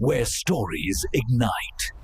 where stories ignite.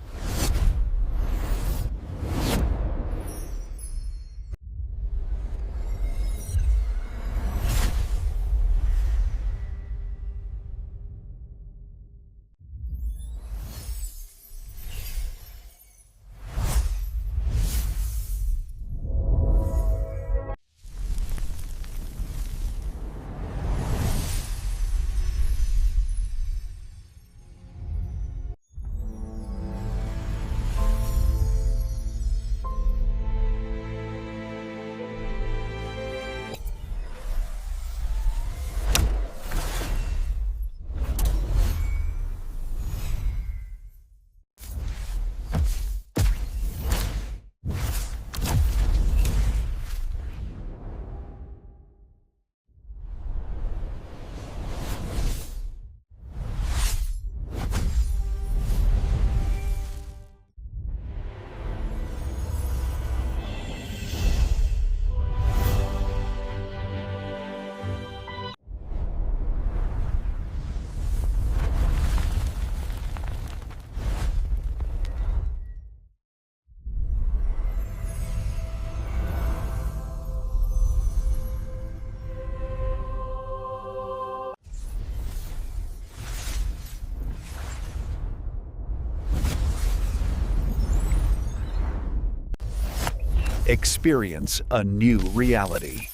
Experience a new reality.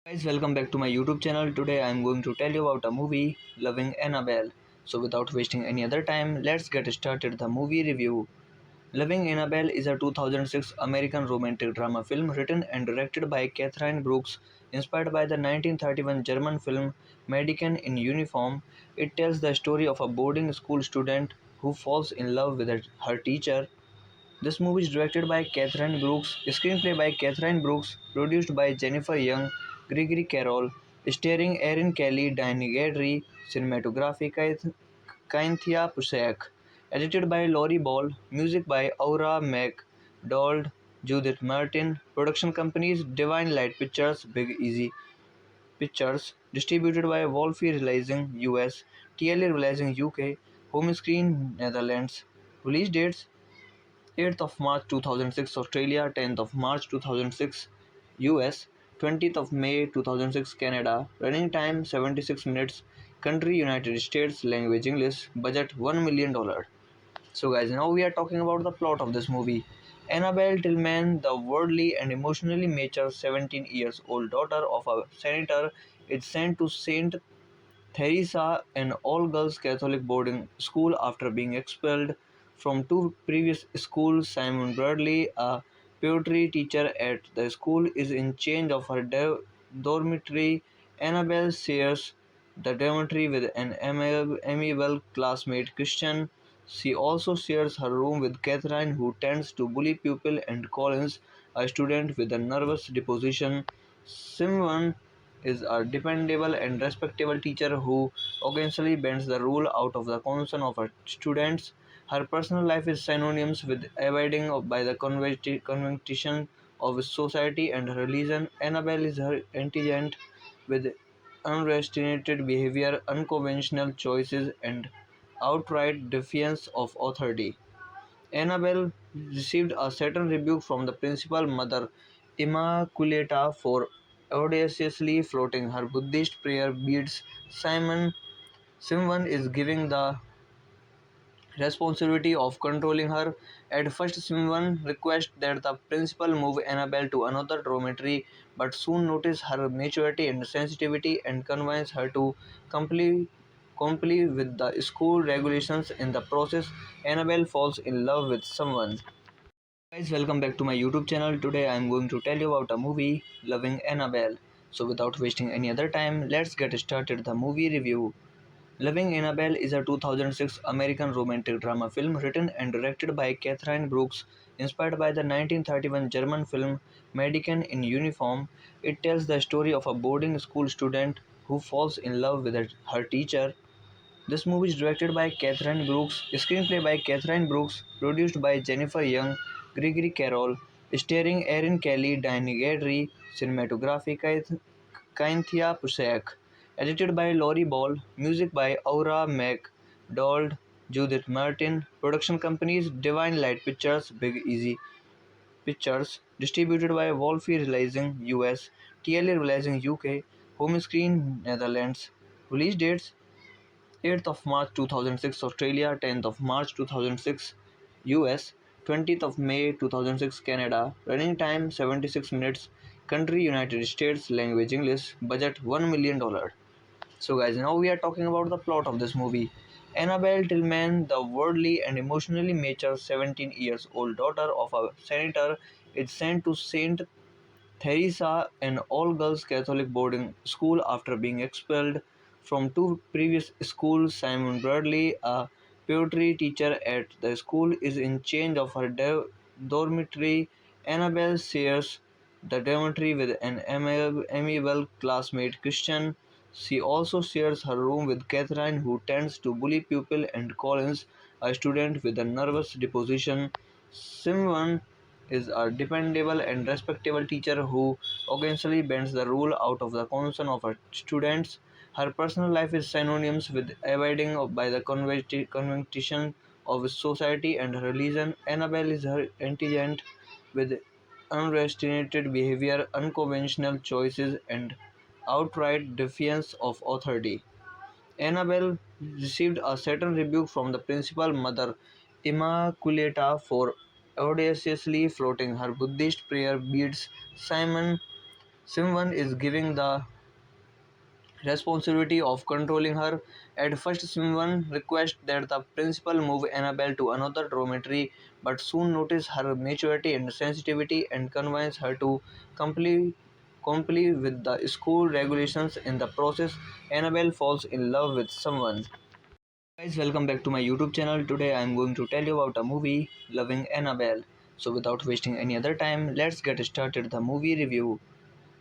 Guys, welcome back to my YouTube channel. Today I am going to tell you about a movie, Loving Annabelle. So without wasting any other time, let's get started the movie review. Loving Annabelle is a 2006 American romantic drama film written and directed by Catherine Brooks, inspired by the 1931 German film Mädchen in Uniform. It tells the story of a boarding school student who falls in love with her teacher. This movie is directed by Catherine Brooks, screenplay by Catherine Brooks, produced by Jennifer Young, Gregory Carroll, starring Erin Kelly, Diane Gadry, cinematography Cynthia Pusak, edited by Laurie Ball, music by Aura McDonald, Judith Martin, production companies Divine Light Pictures, Big Easy Pictures, distributed by Wolfie Releasing US, TLA Releasing UK, Home Screen Netherlands. Release dates 8th of March 2006 Australia, 10th of March 2006 US, 20th of May 2006 Canada, running time 76 minutes, country United States, language English, budget $1 million. So guys, now we are talking about the plot of this movie. Annabelle Tillman, the worldly and emotionally mature 17 years old daughter of a senator, is sent to Saint Theresa, an all-girls Catholic boarding school after being expelled from two previous schools. Simon Bradley, a poetry teacher at the school, is in charge of her dormitory. Annabelle shares the dormitory with an amiable classmate Christian. She also shares her room with Catherine, who tends to bully pupils, and Collins, a student with a nervous disposition. Simon is a dependable and respectable teacher who occasionally bends the rule out of the concern of her students. Her personal life is synonymous with abiding by the convention of society and religion. Annabelle is her intelligent with unrestrained behavior, unconventional choices, and outright defiance of authority. Annabelle received a certain rebuke from the principal mother Immaculata for audaciously floating her Buddhist prayer beads. Simon is giving the responsibility of controlling her. At first, Simon requests that the principal move Annabelle to another dormitory, but soon notices her maturity and sensitivity and convinces her to comply, comply with the school regulations. In the process, Annabelle falls in love with someone. Guys, welcome back to my YouTube channel. Today I am going to tell you about a movie, Loving Annabelle. So without wasting any other time, let's get started the movie review. Loving Annabelle is a 2006 American romantic drama film written and directed by Catherine Brooks, inspired by the 1931 German film Mädchen in Uniform. It tells the story of a boarding school student who falls in love with her teacher. This movie is directed by Catherine Brooks, screenplay by Catherine Brooks, produced by Jennifer Young, Gregory Carroll, starring Erin Kelly, Diane Gadry, cinematography Cynthia Pusak, edited by Laurie Ball, music by Aura McDonald, Judith Martin, production companies Divine Light Pictures, Big Easy Pictures, distributed by Wolfie Releasing US, TLA Releasing UK, Home Screen Netherlands. Release dates 8th of March 2006 Australia, 10th of March 2006 US, 20th of May 2006 Canada, running time 76 minutes, country United States, language English, budget $1 million. So guys, now we are talking about the plot of this movie. Annabelle Tillman, the worldly and emotionally mature 17 years old daughter of a senator, is sent to St. Theresa, an all-girls Catholic boarding school after being expelled from two previous schools. Simon Bradley, a poetry teacher at the school, is in charge of her dormitory. Annabelle shares the dormitory with an amiable classmate, Christian. She also shares her room with Catherine, who tends to bully pupil, and Collins, a student with a nervous disposition. Simon is a dependable and respectable teacher who occasionally bends the rule out of the concern of her students. Her personal life is synonymous with abiding by the convention of society and religion. Annabelle is her intelligent with unrestrained behavior, unconventional choices, and outright defiance of authority. Annabelle received a certain rebuke from the principal mother Immaculata for audaciously floating her Buddhist prayer beads. Simon is giving the responsibility of controlling her. At first, Simon requests that the principal move Annabelle to another dormitory, but soon notices her maturity and sensitivity and convinces her to comply, comply with the school regulations. In the process, Annabelle falls in love with someone. Guys, welcome back to my YouTube channel. Today I am going to tell you about a movie, Loving Annabelle. So without wasting any other time, let's get started the movie review.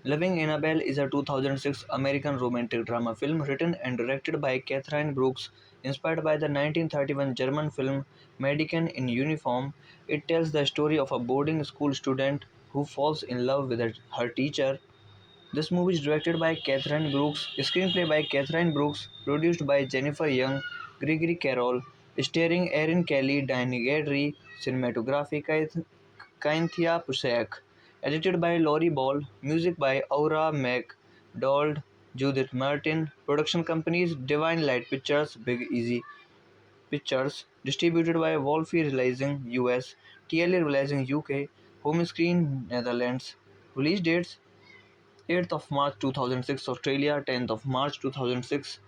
Loving Annabelle is a 2006 American romantic drama film written and directed by Catherine Brooks, inspired by the 1931 German film Mädchen in Uniform. It tells the story of a boarding school student who falls in love with her teacher. This movie is directed by Catherine Brooks, screenplay by Catherine Brooks, produced by Jennifer Young, Gregory Carroll, starring Erin Kelly, Diane Gadry, cinematography Cynthia Pusak, edited by Laurie Ball, music by Aura McDonald, Judith Martin, production companies Divine Light Pictures, Big Easy Pictures, distributed by Wolfie Releasing US, TLA Releasing UK, Home Screen Netherlands. Release dates 8th of March 2006 Australia, 10th of March 2006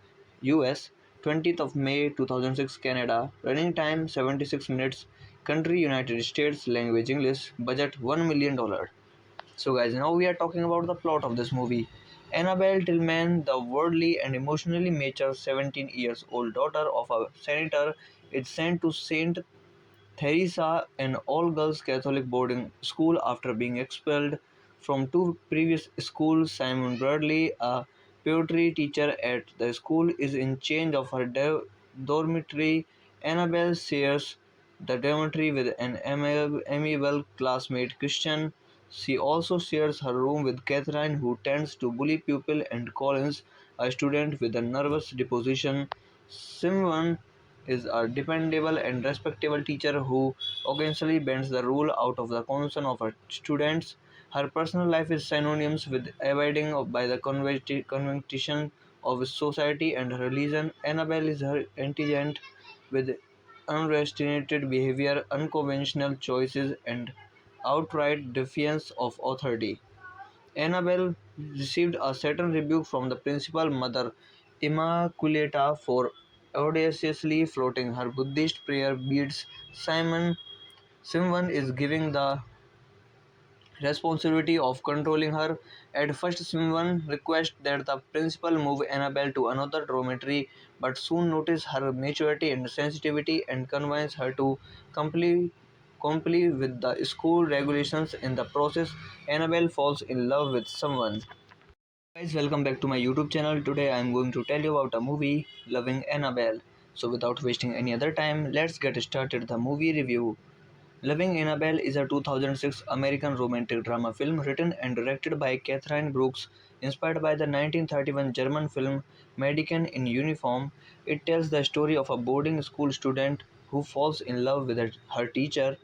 US, 20th of May 2006 Canada, running time 76 minutes, country United States, language English, budget $1 million. So guys, now we are talking about the plot of this movie. Annabelle Tillman, the worldly and emotionally mature 17 years old daughter of a senator, is sent to St. Theresa, an all-girls Catholic boarding school after being expelled from two previous schools. Simon Bradley, a poetry teacher at the school, is in charge of her dormitory. Annabelle shares the dormitory with an amiable classmate, Christian. She also shares her room with Catherine, who tends to bully people, and Collins, a student with a nervous disposition. Simon is a dependable and respectable teacher who occasionally bends the rule out of the concern of her students. Her personal life is synonymous with abiding by the convention of society and religion. Annabelle is her intelligent with unrestrained behavior, unconventional choices, and outright defiance of authority. Annabelle received a certain rebuke from the principal mother, Immaculata, for audaciously floating her Buddhist prayer beads. Simon is giving the responsibility of controlling her. At first, Simon requests that the principal move Annabelle to another dormitory, but soon notices her maturity and sensitivity and convinces her to comply, comply with the school regulations. In the process, Annabelle falls in love with someone. Guys, welcome back to my YouTube channel. Today I am going to tell you about a movie, Loving Annabelle. So without wasting any other time, let's get started the movie review. Loving Annabelle is a 2006 American romantic drama film written and directed by Catherine Brooks, inspired by the 1931 German film Mädchen in Uniform. It tells the story of a boarding school student who falls in love with her teacher.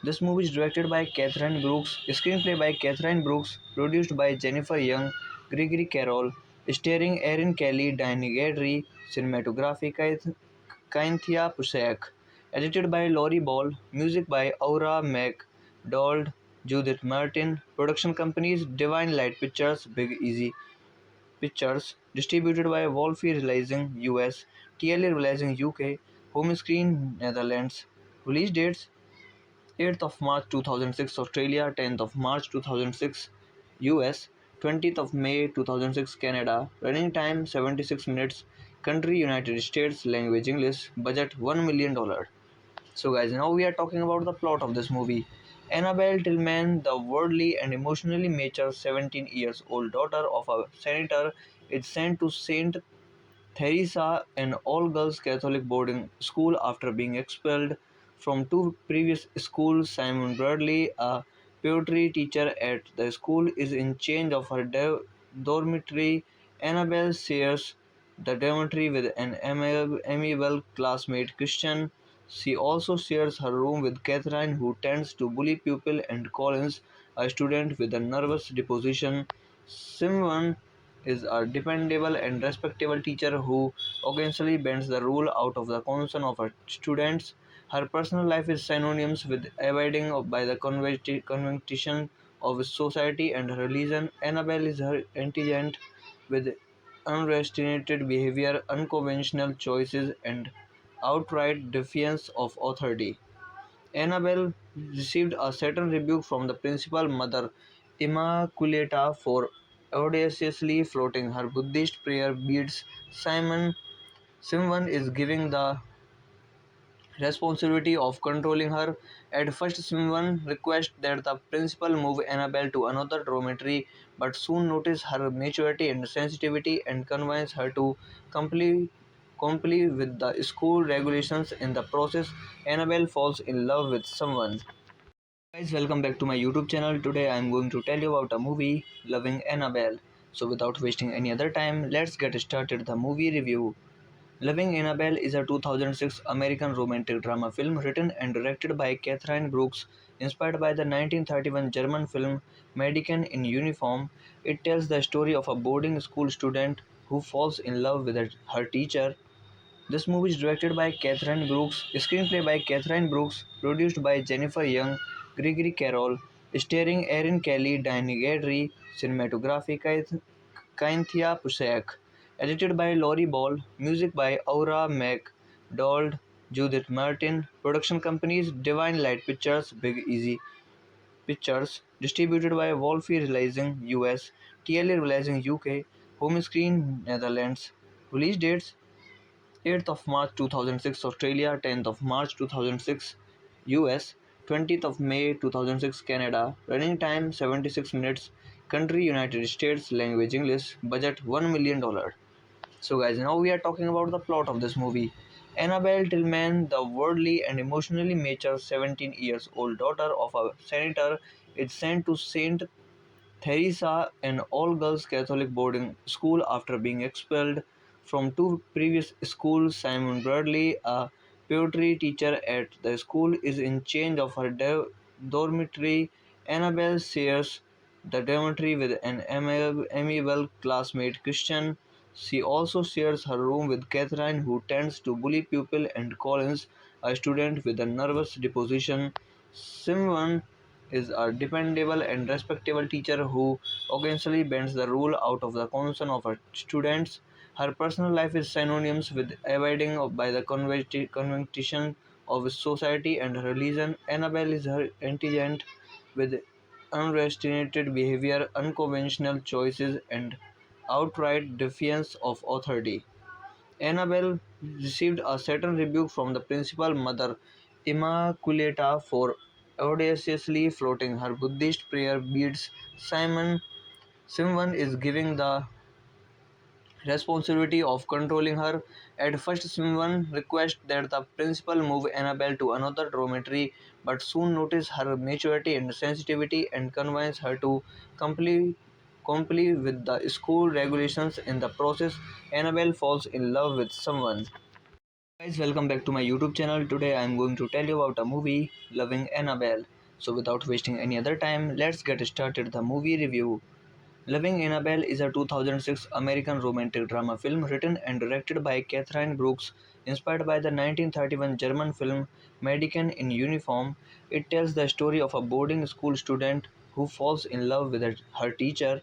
This movie is directed by Catherine Brooks, screenplay by Catherine Brooks, produced by Jennifer Young, Gregory Carroll, starring Erin Kelly, Diane Gadry, cinematography Cynthia Pusak, edited by Laurie Ball, music by Aura MacDonald, Judith Martin, production companies Divine Light Pictures, Big Easy Pictures, distributed by Wolfie Releasing US, TLA Releasing UK, Home Screen Netherlands. Release dates 8th of March 2006 Australia, 10th of March 2006 US, 20th of May 2006 Canada, running time 76 minutes, country United States, language English, budget $1 million. So guys, now we are talking about the plot of this movie. Annabelle Tillman, the worldly and emotionally mature 17 years old daughter of a senator, is sent to St. Theresa, an all-girls Catholic boarding school, after being expelled from two previous schools. Simon Bradley, a poetry teacher at the school, is in charge of her dormitory. Annabelle shares the dormitory with an amiable classmate, Christian. She also shares her room with Catherine, who tends to bully people, and Collins, a student with a nervous disposition. Simon is a dependable and respectable teacher who occasionally bends the rule out of the concern of her students. Her personal life is synonymous with abiding by the convention of society and religion. Annabelle is her intelligent with unrestrained behavior, unconventional choices, and outright defiance of authority. Annabelle received a certain rebuke from the principal mother, Immaculata, for audaciously floating her Buddhist prayer beads. Simon is giving the responsibility of controlling her. At first, Simon requests that the principal move Annabelle to another dormitory, but soon notices her maturity and sensitivity and convinces her to comply, comply with the school regulations. In the process, Annabelle falls in love with someone. Guys, welcome back to my YouTube channel. Today I am going to tell you about a movie, Loving Annabelle. So without wasting any other time, let's get started the movie review. Loving Annabelle is a 2006 American romantic drama film written and directed by Catherine Brooks, inspired by the 1931 German film Mädchen in Uniform. It tells the story of a boarding school student who falls in love with her teacher. This movie is directed by Catherine Brooks, screenplay by Catherine Brooks, produced by Jennifer Young, Gregory Carroll, starring Erin Kelly, Diane Gadry, cinematography Cynthia Pusak, edited by Laurie Ball, music by Aura MacDonald, Judith Martin, production companies Divine Light Pictures, Big Easy Pictures, distributed by Wolfie Releasing US, TLA Releasing UK, Home Screen Netherlands. Release dates 8th of March 2006 Australia, 10th of March 2006 US, 20th of May 2006 Canada. Running time 76 minutes. Country United States. Language English. Budget $1 million. So, guys, now we are talking about the plot of this movie. Annabelle Tillman, the worldly and emotionally mature 17 years old daughter of a senator, is sent to St. Theresa, an all girls Catholic boarding school, after being expelled from two previous schools. Simon Bradley, a poetry teacher at the school, is in charge of her dormitory. Annabelle shares the dormitory with an amiable classmate, Christian. She also shares her room with Catherine, who tends to bully pupils, and Collins, a student with a nervous disposition. Simon is a dependable and respectable teacher who occasionally bends the rule out of the concern of her students. Her personal life is synonymous with abiding by the convention of society and religion. Annabelle is her intelligent with unrestrained behavior, unconventional choices, and outright defiance of authority. Annabelle received a certain rebuke from the principal mother Immaculata for audaciously floating her Buddhist prayer beads. Simon is giving the responsibility of controlling her. At first, Simon requests that the principal move Annabelle to another dormitory, but soon notices her maturity and sensitivity and convinces her to comply, comply with the school regulations. In the process, Annabelle falls in love with someone. Guys, welcome back to my YouTube channel. Today I am going to tell you about a movie, Loving Annabelle. So without wasting any other time, let's get started the movie review. Loving Annabelle is a 2006 American romantic drama film written and directed by Catherine Brooks, inspired by the 1931 German film Mädchen in Uniform. It tells the story of a boarding school student who falls in love with her teacher.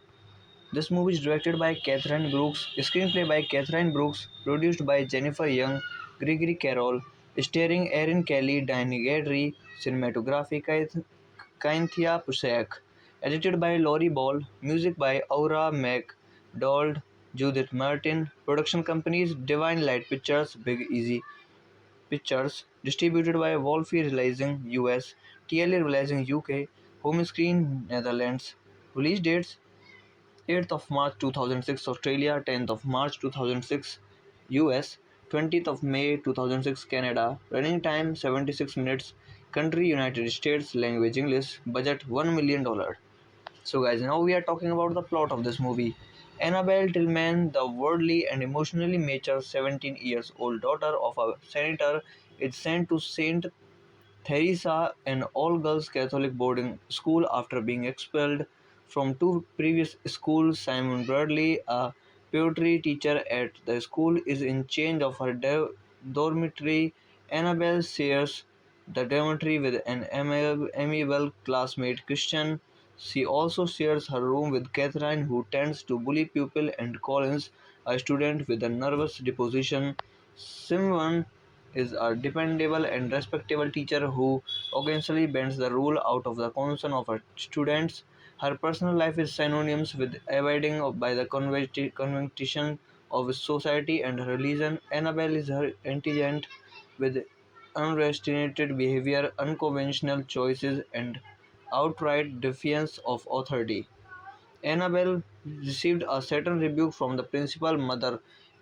This movie is directed by Catherine Brooks, screenplay by Catherine Brooks, produced by Jennifer Young, Gregory Carroll, starring Erin Kelly, Diane Gadry, cinematography Cynthia Pusak, edited by Laurie Ball, music by Aura McDonald, Judith Martin, production companies Divine Light Pictures, Big Easy Pictures, distributed by Wolfie Releasing US, TLA Releasing UK, Home Screen Netherlands. Release dates 8th of March 2006 Australia, 10th of March 2006 US, 20th of May 2006 Canada, running time 76 minutes, country United States, language English, budget $1 million. So, guys, now we are talking about the plot of this movie. Annabelle Tillman, the worldly and emotionally mature 17 years old daughter of a senator, is sent to St. Theresa, an all-girls Catholic boarding school, after being expelled from two previous schools. Simon Bradley, a poetry teacher at the school, is in charge of her dormitory. Annabelle shares the dormitory with an amiable classmate, Christian. She also shares her room with Catherine, who tends to bully pupils, and Collins, a student with a nervous disposition. Simon is a dependable and respectable teacher who occasionally bends the rule out of the concern of her students. Her personal life is synonymous with abiding by the convention of society and religion. Annabelle is her intelligent with unrestrained behavior, unconventional choices, and outright defiance of authority. Annabelle received a certain rebuke from the principal mother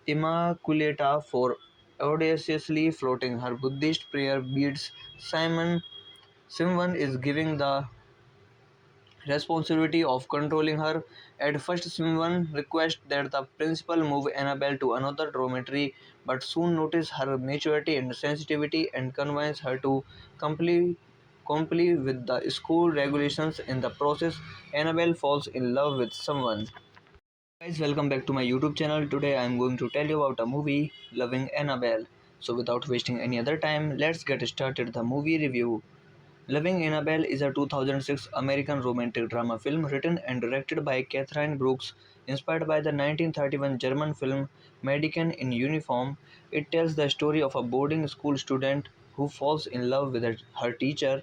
Immaculata for audaciously floating her Buddhist prayer beads. Simon is giving the responsibility of controlling her. At first, Simon requests that the principal move Annabelle to another dormitory, but soon notices her maturity and sensitivity and convinces her to comply with the school regulations. In the process, Annabelle falls in love with someone. Guys, welcome back to my YouTube channel. Today I am going to tell you about a movie, Loving Annabelle. So without wasting any other time, let's get started the movie review. Loving Annabelle is a 2006 American romantic drama film written and directed by Catherine Brooks, inspired by the 1931 German film Mädchen in Uniform. It tells the story of a boarding school student who falls in love with her teacher.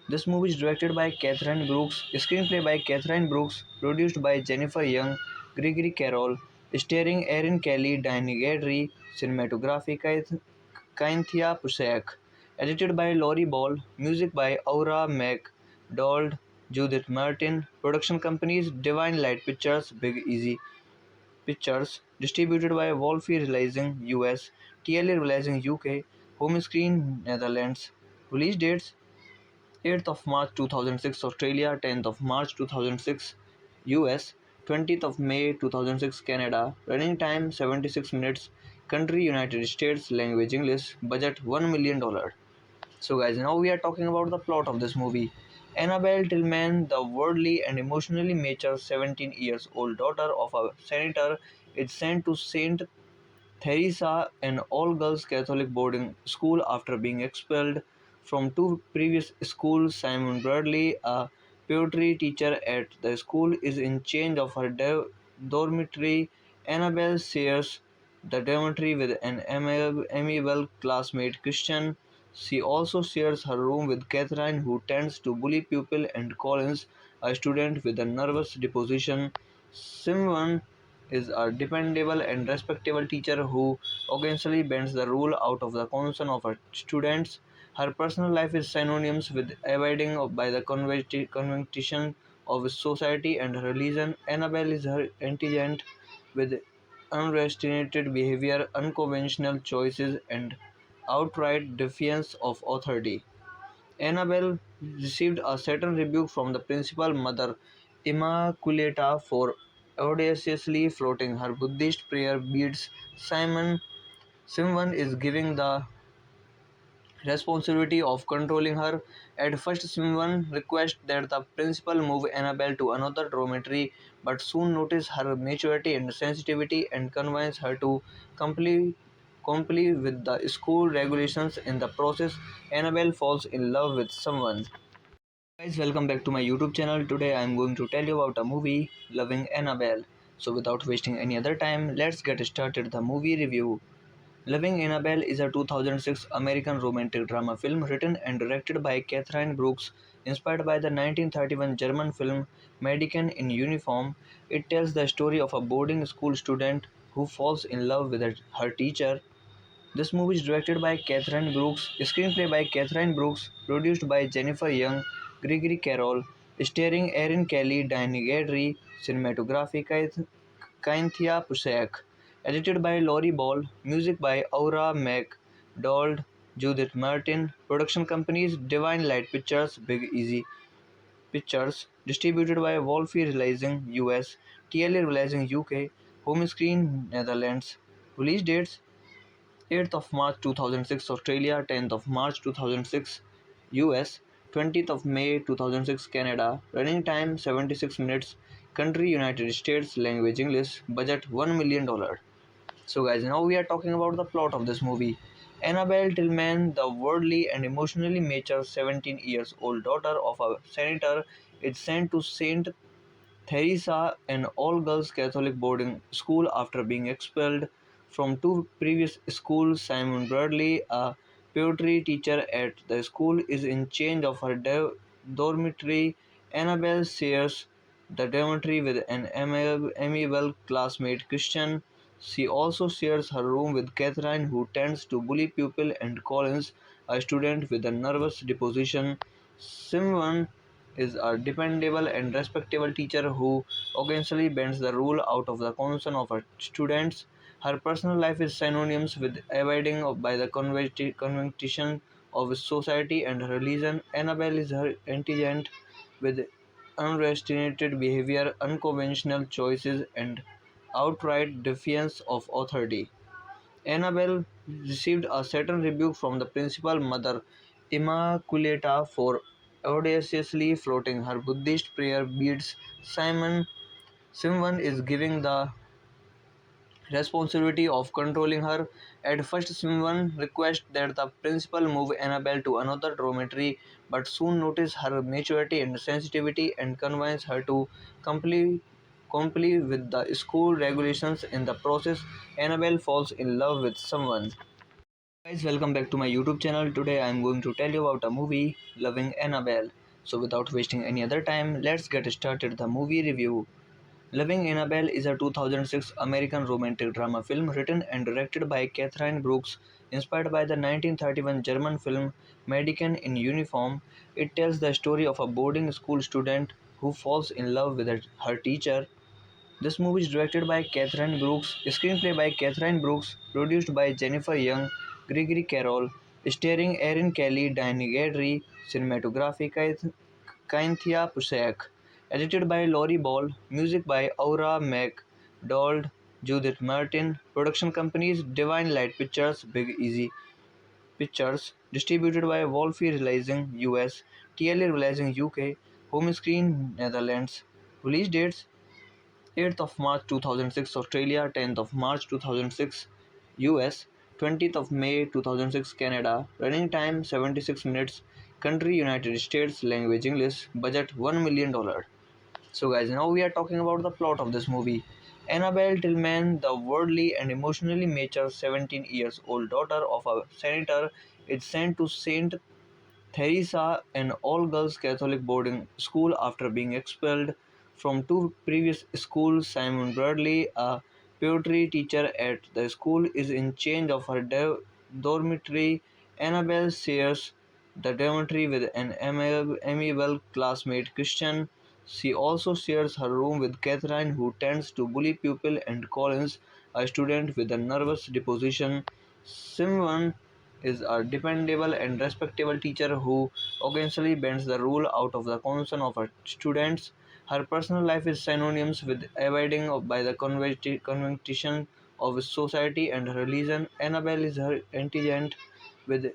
This movie is directed by Catherine Brooks, screenplay by Catherine Brooks, produced by Jennifer Young, Gregory Carroll, starring Erin Kelly, Diane Gadry, cinematography Cynthia Pusak, Edited by Laurie Ball, music by Aura McDonald, Judith Martin, production companies Divine Light Pictures, Big Easy Pictures, distributed by Wolfie Releasing US, TLA Releasing UK, Home Screen Netherlands. Release dates 8th of March 2006 Australia, 10th of March 2006 US, 20th of May 2006 Canada. Running time 76 minutes. Country United States. Language English. Budget $1 million. So, guys, now we are talking about the plot of this movie. Annabelle Tillman, the worldly and emotionally mature 17 years old daughter of a senator, is sent to St. Theresa, an all-girls Catholic boarding school, after being expelled from two previous schools. Simon Bradley, a poetry teacher at the school, is in charge of her dormitory. Annabelle shares the dormitory with an amiable classmate, Christian. She also shares her room with Catherine, who tends to bully pupils, and Collins, a student with a nervous disposition. Simon is a dependable and respectable teacher who occasionally bends the rule out of the concern of her students. Her personal life is synonymous with abiding by the convention of society and religion. Annabelle is her intelligent with unrestrained behavior, unconventional choices, and outright defiance of authority. Annabelle received a certain rebuke from the principal, Mother Immaculata, for audaciously floating her Buddhist prayer beads. Simon is giving the responsibility of controlling her. At first, Simon requests that the principal move Annabelle to another dormitory, but soon notices her maturity and sensitivity and convinces her to comply, comply with the school regulations. In the process, Annabelle falls in love with someone. Guys, welcome back to my YouTube channel. Today I am going to tell you about a movie, Loving Annabelle. So without wasting any other time, let's get started the movie review. Loving Annabelle is a 2006 American romantic drama film written and directed by Catherine Brooks, inspired by the 1931 German film Mädchen in Uniform. It tells the story of a boarding school student who falls in love with her teacher. This movie is directed by Catherine Brooks, screenplay by Catherine Brooks, produced by Jennifer Young, Gregory Carroll, starring Erin Kelly, Diane Gadry, cinematography Cynthia Pusak, edited by Laurie Ball, music by Aura McDonald, Judith Martin, production companies Divine Light Pictures, Big Easy Pictures, distributed by Wolfie Releasing US, TLA Releasing UK, Home Screen Netherlands. Release dates 8th of March 2006 Australia, 10th of March 2006 US, 20th of May 2006 Canada. Running time 76 minutes. Country United States. Language English. Budget $1 million. So, guys, now we are talking about the plot of this movie. Annabelle Tillman, the worldly and emotionally mature 17 years old daughter of a senator, is sent to St. Theresa, an all-girls Catholic boarding school, after being expelled from two previous schools. Simon Bradley, a poetry teacher at the school, is in charge of her dormitory. Annabelle shares the dormitory with an amiable classmate, Christian. She also shares her room with Catherine, who tends to bully pupils, and Collins, a student with a nervous disposition. Simon is a dependable and respectable teacher who occasionally bends the rule out of the concern of her students. Her personal life is synonymous with abiding by the convention of society and religion. Annabelle is her intelligent with unrestrained behavior, unconventional choices, and outright defiance of authority. Annabelle received a certain rebuke from the principal, Mother Immaculata, for audaciously floating her Buddhist prayer beads. Simon is giving the responsibility of controlling her. At first, Simon requests that the principal move Annabelle to another dormitory, but soon notices her maturity and sensitivity and convinces her to comply, comply with the school regulations. In the process, Annabelle falls in love with someone. Guys, welcome back to my YouTube channel. Today I am going to tell you about a movie, Loving Annabelle. So without wasting any other time, let's get started the movie review. Loving Annabelle is a 2006 American romantic drama film written and directed by Catherine Brooks, Inspired by the 1931 German film Mädchen in Uniform, it tells the story of a boarding school student who falls in love with her teacher. This movie is directed by Catherine Brooks, screenplay by Catherine Brooks, produced by Jennifer Young, Gregory Carroll, starring Erin Kelly, Diane Gadry, cinematography Cynthia Pusak, edited by Laurie Ball, music by Aura McDonald, Judith Martin, production companies Divine Light Pictures, Big Easy Pictures, distributed by Wolfie Releasing US, TLA Releasing UK, Home Screen Netherlands. Release dates 8th of March 2006 Australia, 10th of March 2006 US, 20th of May 2006 Canada, running time 76 minutes, country United States, language English, budget $1 million. So guys, now we are talking about the plot of this movie. Annabelle Tillman, the worldly and emotionally mature 17 years old daughter of a senator, is sent to St. Theresa, an all-girls Catholic boarding school after being expelled from two previous schools. Simon Bradley, a poetry teacher at the school, is in charge of her dormitory. Annabelle shares the dormitory with an amiable classmate, Christian. She also shares her room with Catherine, who tends to bully pupils, and Collins, a student with a nervous disposition. Simon is a dependable and respectable teacher who occasionally bends the rule out of the concern of her students. Her personal life is synonymous with abiding by the convention of society and religion. Annabelle is her intelligent with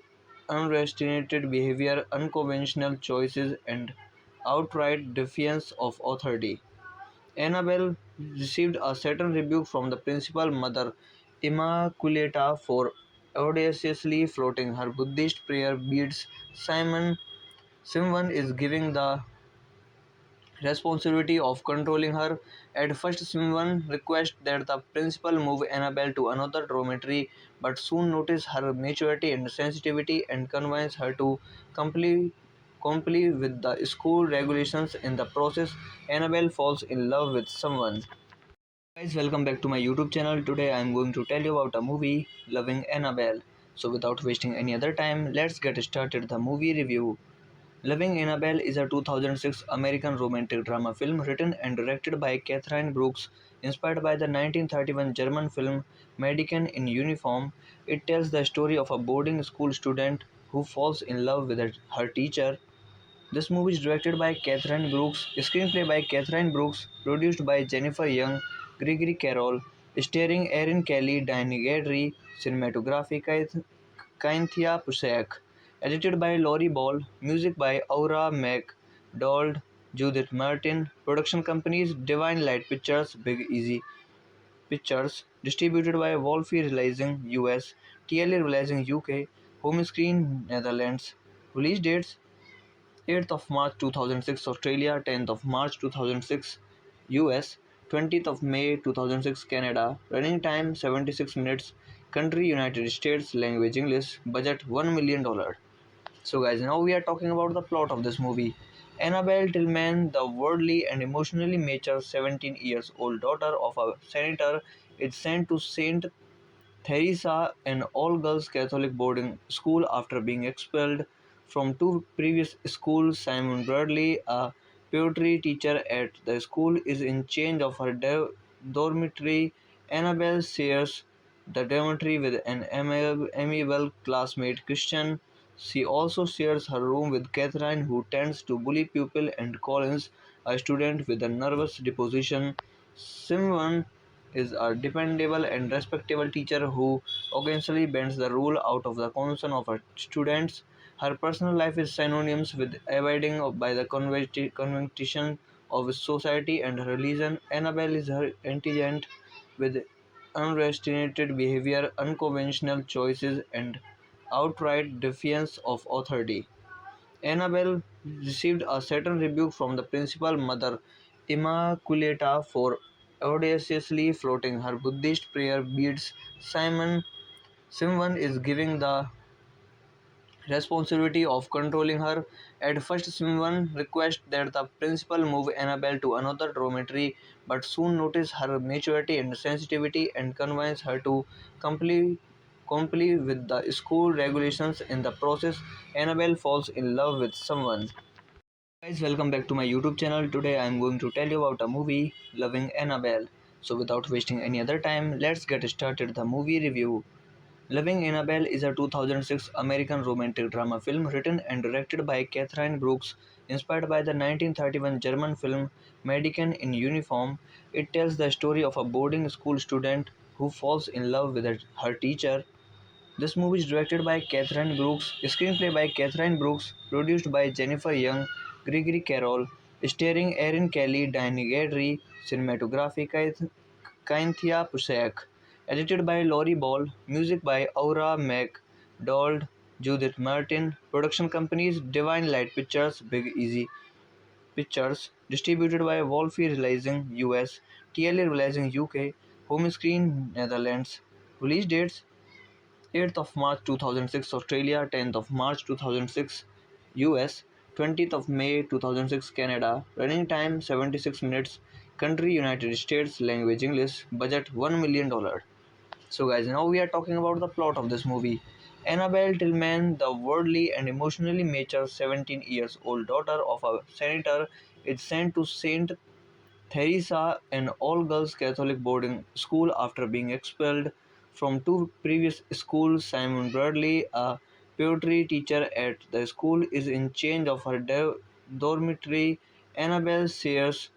unrestrained behavior, unconventional choices, and outright defiance of authority. Annabelle received a certain rebuke from the principal Mother Immaculata for audaciously floating her Buddhist prayer beads. Simon is giving the responsibility of controlling her. At first, Simon requests that the principal move Annabelle to another dormitory, but soon notices her maturity and sensitivity and convinces her to comply, comply with the school regulations. In the process, Annabelle falls in love with someone. Guys, welcome back to my YouTube channel. Today I am going to tell you about a movie, Loving Annabelle. So without wasting any other time, let's get started the movie review. Loving Annabelle is a 2006 American romantic drama film written and directed by Catherine Brooks, inspired by the 1931 German film Mädchen in Uniform. It tells the story of a boarding school student who falls in love with her teacher. This movie is directed by Catherine Brooks, screenplay by Catherine Brooks, produced by Jennifer Young, Gregory Carroll, starring Erin Kelly, Diane Gadry, cinematography Cynthia Pusak, edited by Laurie Ball, music by Aura McDonald, Judith Martin, production companies Divine Light Pictures, Big Easy Pictures, distributed by Wolfie Releasing US, TLA Releasing UK, Home Screen Netherlands. Release dates 8th of March 2006 Australia, 10th of March 2006 US, 20th of May 2006 Canada, running time 76 minutes, country United States, language English, budget $1 million. So guys, now we are talking about the plot of this movie. Annabelle Tillman, the worldly and emotionally mature 17 years old daughter of a senator, is sent to St. Theresa, an all-girls Catholic boarding school after being expelled from two previous schools. Simon Bradley, a poetry teacher at the school, is in charge of her dormitory. Annabelle shares the dormitory with an amiable classmate, Christian. She also shares her room with Catherine, who tends to bully pupils, and Collins, a student with a nervous disposition. Simon is a dependable and respectable teacher who occasionally bends the rule out of the concern of her students. Her personal life is synonymous with abiding by the convention of society and religion. Annabelle is her intelligent with unrestrained behavior, unconventional choices, and outright defiance of authority. Annabelle received a certain rebuke from the principal Mother Immaculata for audaciously floating her Buddhist prayer beads. Simon is giving the responsibility of controlling her. At first, Simon requests that the principal move Annabelle to another dormitory, but soon notices her maturity and sensitivity and convinces her to comply, comply with the school regulations. In the process, Annabelle falls in love with someone. Guys, welcome back to my YouTube channel. Today I am going to tell you about a movie, Loving Annabelle. So without wasting any other time, let's get started the movie review. Loving Annabelle is a 2006 American romantic drama film written and directed by Catherine Brooks, inspired by the 1931 German film Mädchen in Uniform. It tells the story of a boarding school student who falls in love with her teacher. This movie is directed by Catherine Brooks, screenplay by Catherine Brooks, produced by Jennifer Young, Gregory Carroll, starring Erin Kelly, Diane Gadry, cinematography Cynthia Pusak, edited by Laurie Ball, music by Aura McDonald, Judith Martin, production companies Divine Light Pictures, Big Easy Pictures, distributed by Wolfie Releasing US, TLA Releasing UK, Home Screen Netherlands. Release dates 8th of March 2006 Australia, 10th of March 2006 US, 20th of May 2006 Canada, running time 76 minutes, country United States, language English, budget $1 million. So guys, now we are talking about the plot of this movie. Annabelle Tillman, the worldly and emotionally mature 17 years old daughter of a senator, is sent to Saint Theresa, an all-girls Catholic boarding school, after being expelled from two previous schools. Simon Bradley, a poetry teacher at the school, is in charge of her dormitory. Annabelle shares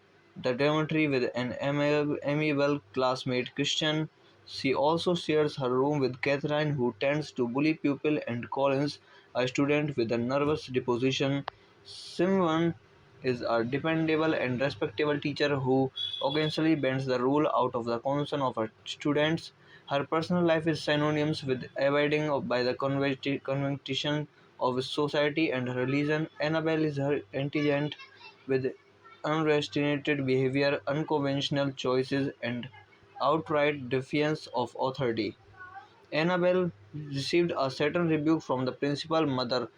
the dormitory with an amiable classmate, Christian. She also shares her room with Catherine, who tends to bully pupils, and Collins, a student with a nervous disposition. Simon is a dependable and respectable teacher who occasionally bends the rule out of the concern of her students. Her personal life is synonymous with abiding by the convention of society and religion. Annabelle is her intelligent with unrestrained behavior, unconventional choices, and outright defiance of authority. Annabelle received a certain rebuke from the principal mother,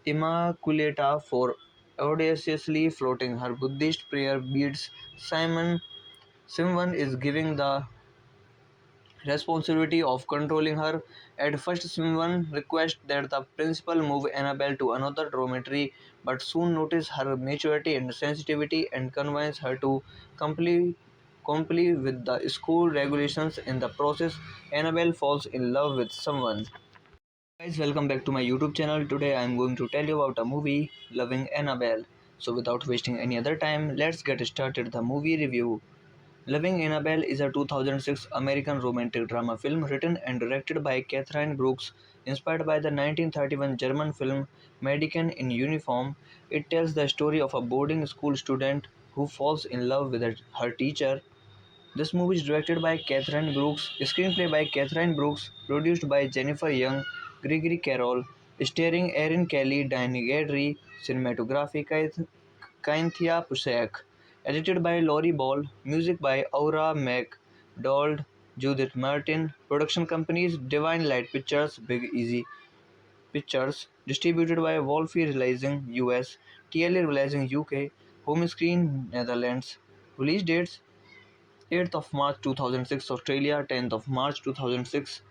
Immaculata, for audaciously floating her Buddhist prayer beads. Simon is giving the responsibility of controlling her. At first, Simon requests that the principal move Annabelle to another dormitory, but soon notices her maturity and sensitivity and convinces her to comply, comply with the school regulations. In the process, Annabelle falls in love with someone. Guys, welcome back to my YouTube channel. Today I am going to tell you about a movie, Loving Annabelle. So without wasting any other time, let's get started the movie review. Loving Annabelle is a 2006 American romantic drama film written and directed by Catherine Brooks, inspired by the 1931 German film Mädchen in Uniform. It tells the story of a boarding school student who falls in love with her teacher. This movie is directed by Catherine Brooks, screenplay by Catherine Brooks, produced by Jennifer Young, Gregory Carroll, starring Erin Kelly, Diane Gadry, cinematography Cynthia Pusak, edited by Laurie Ball, music by Aura McDonald, Judith Martin, production companies Divine Light Pictures, Big Easy Pictures, distributed by Wolfie Releasing US, TLA Releasing UK, Home Screen Netherlands. Release dates 8th of March 2006 Australia, 10th of March 2006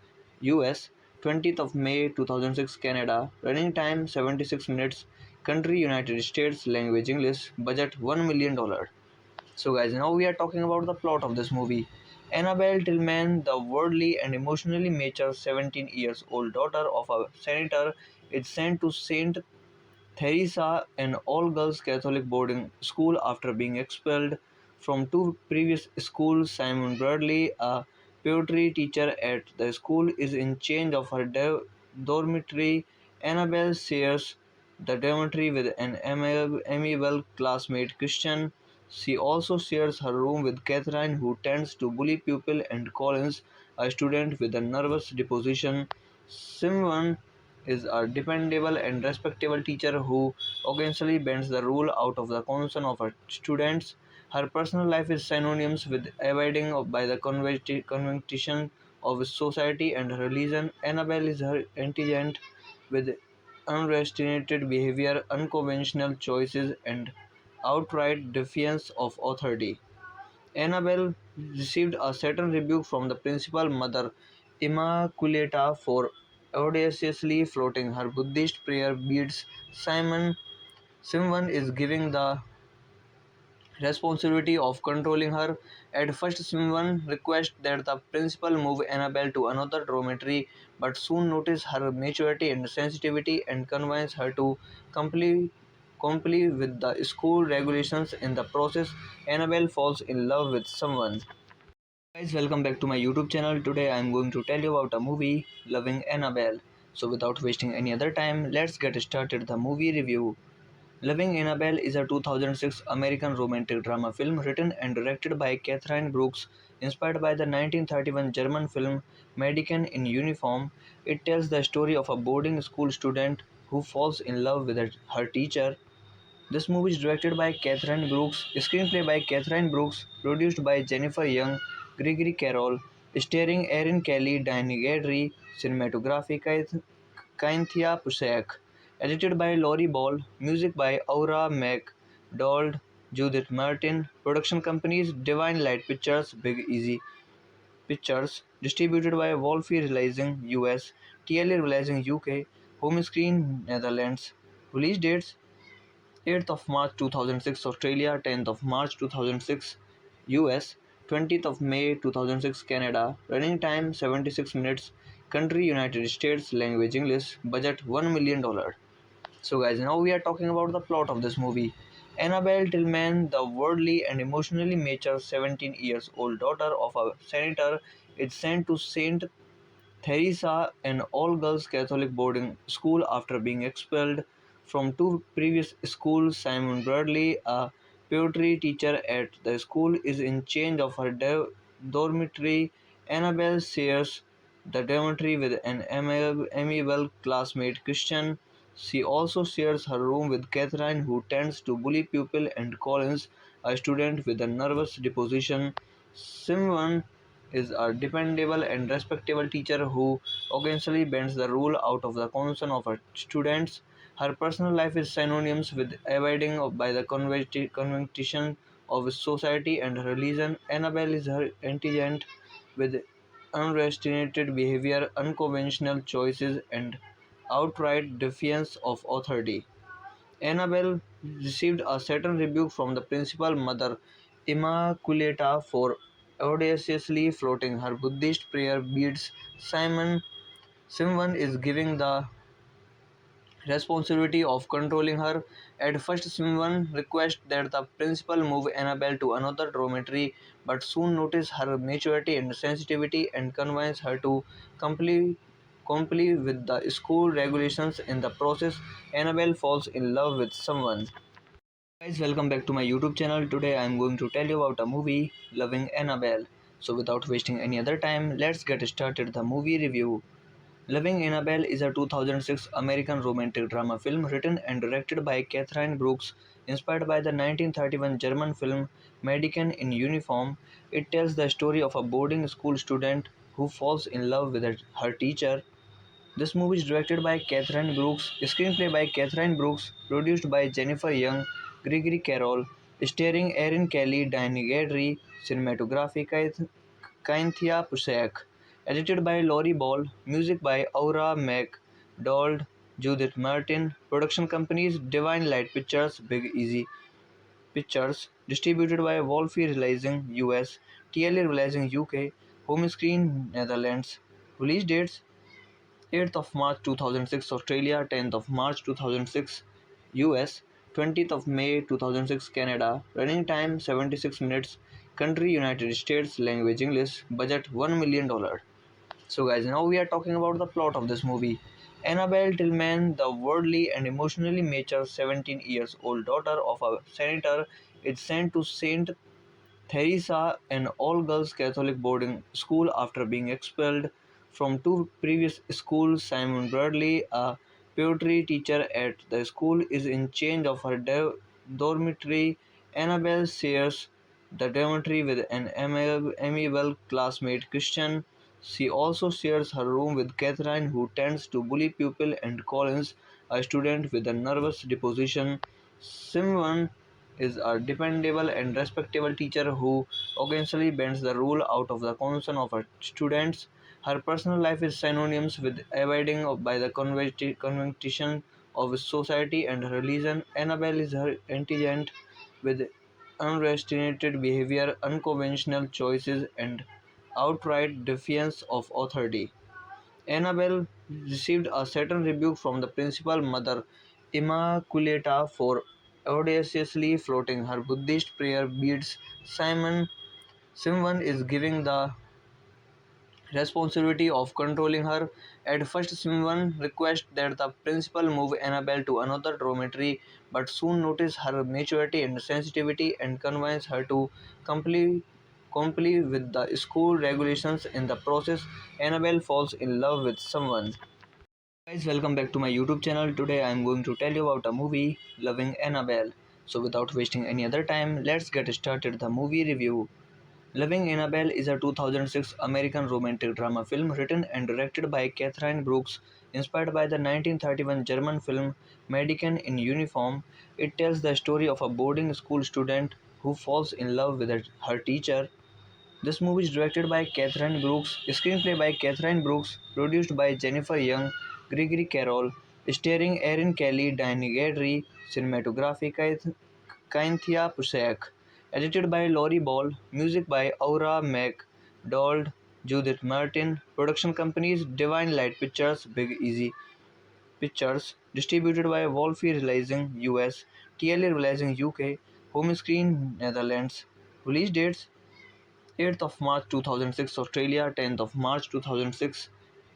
US, 20th of May 2006 Canada, running time 76 minutes, country United States, language English, budget $1 million. So guys, now we are talking about the plot of this movie. Annabelle Tillman, the worldly and emotionally mature 17 years old daughter of a senator, is sent to Saint Theresa, an all-girls Catholic boarding school, after being expelled from two previous schools. Simon Bradley, a poetry teacher at the school, is in charge of her dormitory. Annabelle shares the dormitory with an amiable classmate, Christian. She also shares her room with Catherine, who tends to bully pupils, and Collins, a student with a nervous disposition. Simon is a dependable and respectable teacher who occasionally bends the rule out of the concern of her students. Her personal life is synonymous with abiding by the convention of society and religion. Annabelle is her intelligent with unrestrained behavior, unconventional choices, and outright defiance of authority. Annabelle received a certain rebuke from the principal mother, Immaculata, for audaciously floating her Buddhist prayer beads. Simon is giving the responsibility of controlling her. At first, Simon requests that the principal move Annabelle to another dormitory, but soon notices her maturity and sensitivity and convinces her to comply, comply with the school regulations. In the process, Annabelle falls in love with someone. Guys, welcome back to my YouTube channel. Today I am going to tell you about a movie, Loving Annabelle. So without wasting any other time, let's get started the movie review. Loving Annabelle is a 2006 American romantic drama film written and directed by Catherine Brooks, inspired by the 1931 German film Mädchen in Uniform. It tells the story of a boarding school student who falls in love with her teacher. This movie is directed by Catherine Brooks, screenplay by Catherine Brooks, produced by Jennifer Young, Gregory Carroll, starring Erin Kelly, Diane Gadry, cinematography Cynthia Pusak, edited by Laurie Ball, music by Aura MacDonald, Judith Martin, production companies Divine Light Pictures, Big Easy Pictures, distributed by Wolfie Releasing US, TLA Releasing UK, Home Screen Netherlands. Release dates 8th of March 2006 Australia, 10th of March 2006 US, 20th of May 2006 Canada, running time 76 minutes, country United States, language English, budget $1 million. So guys, now we are talking about the plot of this movie. Annabelle Tillman, the worldly and emotionally mature 17 years old daughter of a senator, is sent to St. Theresa, an all-girls Catholic boarding school after being expelled from two previous schools. Simon Bradley, a poetry teacher at the school, is in charge of her dormitory. Annabelle shares the dormitory with an amiable classmate, Christian. She also shares her room with Catherine, who tends to bully pupils, and Collins, a student with a nervous disposition. Simon is a dependable and respectable teacher who occasionally bends the rule out of the concern of her students. Her personal life is synonymous with abiding by the convention of society and religion. Annabelle is her intelligent with unrestrained behavior, unconventional choices, and outright defiance of authority. Annabelle received a certain rebuke from the principal Mother Immaculata for audaciously floating her Buddhist prayer beads. Simon is giving the responsibility of controlling her. At first, Simon requests that the principal move Annabelle to another dormitory, but soon notices her maturity and sensitivity and convinces her to comply, comply with the school regulations. In the process, Annabelle falls in love with someone. Guys, welcome back to my YouTube channel. Today I am going to tell you about a movie, Loving Annabelle. So without wasting any other time, let's get started the movie review. Loving Annabelle is a 2006 American romantic drama film written and directed by Catherine Brooks, inspired by the 1931 German film Mädchen in Uniform. It tells the story of a boarding school student who falls in love with her teacher. This movie is directed by Catherine Brooks, screenplay by Catherine Brooks, produced by Jennifer Young, Gregory Carroll, starring Erin Kelly, Diane Gadry, cinematography Cynthia Pusak, edited by Laurie Ball, music by Aura MacDonald, Judith Martin, production companies Divine Light Pictures, Big Easy Pictures, distributed by Wolfie Releasing US, TLA Releasing UK, Home Screen Netherlands. Release dates 8th of March 2006 Australia, 10th of March 2006 US, 20th of May 2006 Canada, running time 76 minutes, country United States, language English, budget $1 million. So guys, now we are talking about the plot of this movie. Annabelle Tillman, the worldly and emotionally mature 17 years old daughter of a senator, is sent to St. Theresa, an all-girls Catholic boarding school after being expelled from two previous schools. Simon Bradley, a poetry teacher at the school, is in charge of her dormitory. Annabelle shares the dormitory with an amiable classmate, Christian. She also shares her room with Catherine, who tends to bully pupils, and Collins, a student with a nervous disposition. Simon is a dependable and respectable teacher who occasionally bends the rule out of the concern of her students. Her personal life is synonymous with abiding by the convention of society and religion. Annabelle is her intelligent with unrestrained behavior, unconventional choices, and outright defiance of authority. Annabelle received a certain rebuke from the principal Mother Immaculata for audaciously floating her Buddhist prayer beads. Simon is giving the responsibility of controlling her. At first, Simon requests that the principal move Annabelle to another dormitory, but soon notices her maturity and sensitivity and convinces her to comply with the school regulations. In the process, Annabelle falls in love with someone. Guys, welcome back to my YouTube channel. Today I am going to tell you about a movie, Loving Annabelle. So without wasting any other time, let's get started the movie review. Loving Annabelle is a 2006 American romantic drama film written and directed by Catherine Brooks, inspired by the 1931 German film Mädchen in Uniform. It tells the story of a boarding school student who falls in love with her teacher. This movie is directed by Catherine Brooks, screenplay by Catherine Brooks, produced by Jennifer Young, Gregory Carroll, starring Erin Kelly, Diane Gadry, cinematography Cynthia Pusak, edited by Laurie Ball, music by Aura McDonald, Judith Martin, production companies Divine Light Pictures, Big Easy Pictures, distributed by Wolfie Releasing US, TLA Releasing UK, Home Screen Netherlands. Release dates 8th of March 2006 Australia, 10th of March 2006